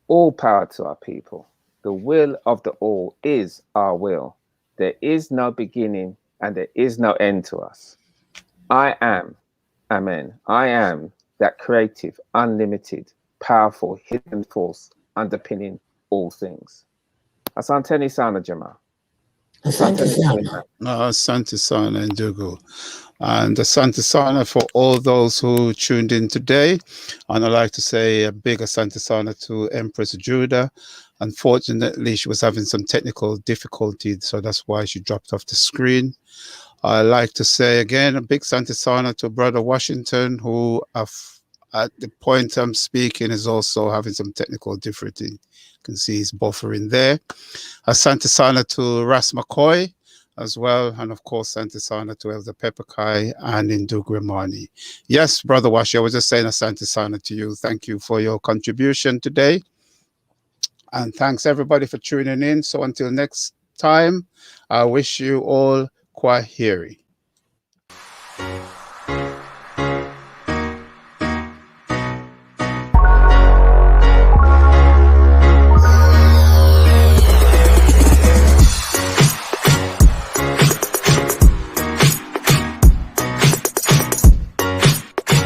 All power to our people. The will of the all is our will. There is no beginning and there is no end to us. I am, amen. I am that creative, unlimited, powerful, hidden force underpinning all things. Asanteni sana Jama. Asante sana Ndugu. And asante sana for all those who tuned in today. And I'd like to say a big asante sana to Empress Judah. Unfortunately, she was having some technical difficulties, so that's why she dropped off the screen. I'd like to say again a big asante sana to Brother Washington, who at the point I'm speaking is also having some technical difficulty. You can see he's buffering there. Asante sana to Ras McCoy as well, and of course asante sana to Elder Pepperkai and Indugrimani. Yes, Brother Washi, I was just saying asante sana to you. Thank you for your contribution today. And thanks everybody for tuning in. So until next time, I wish you all kwaheri.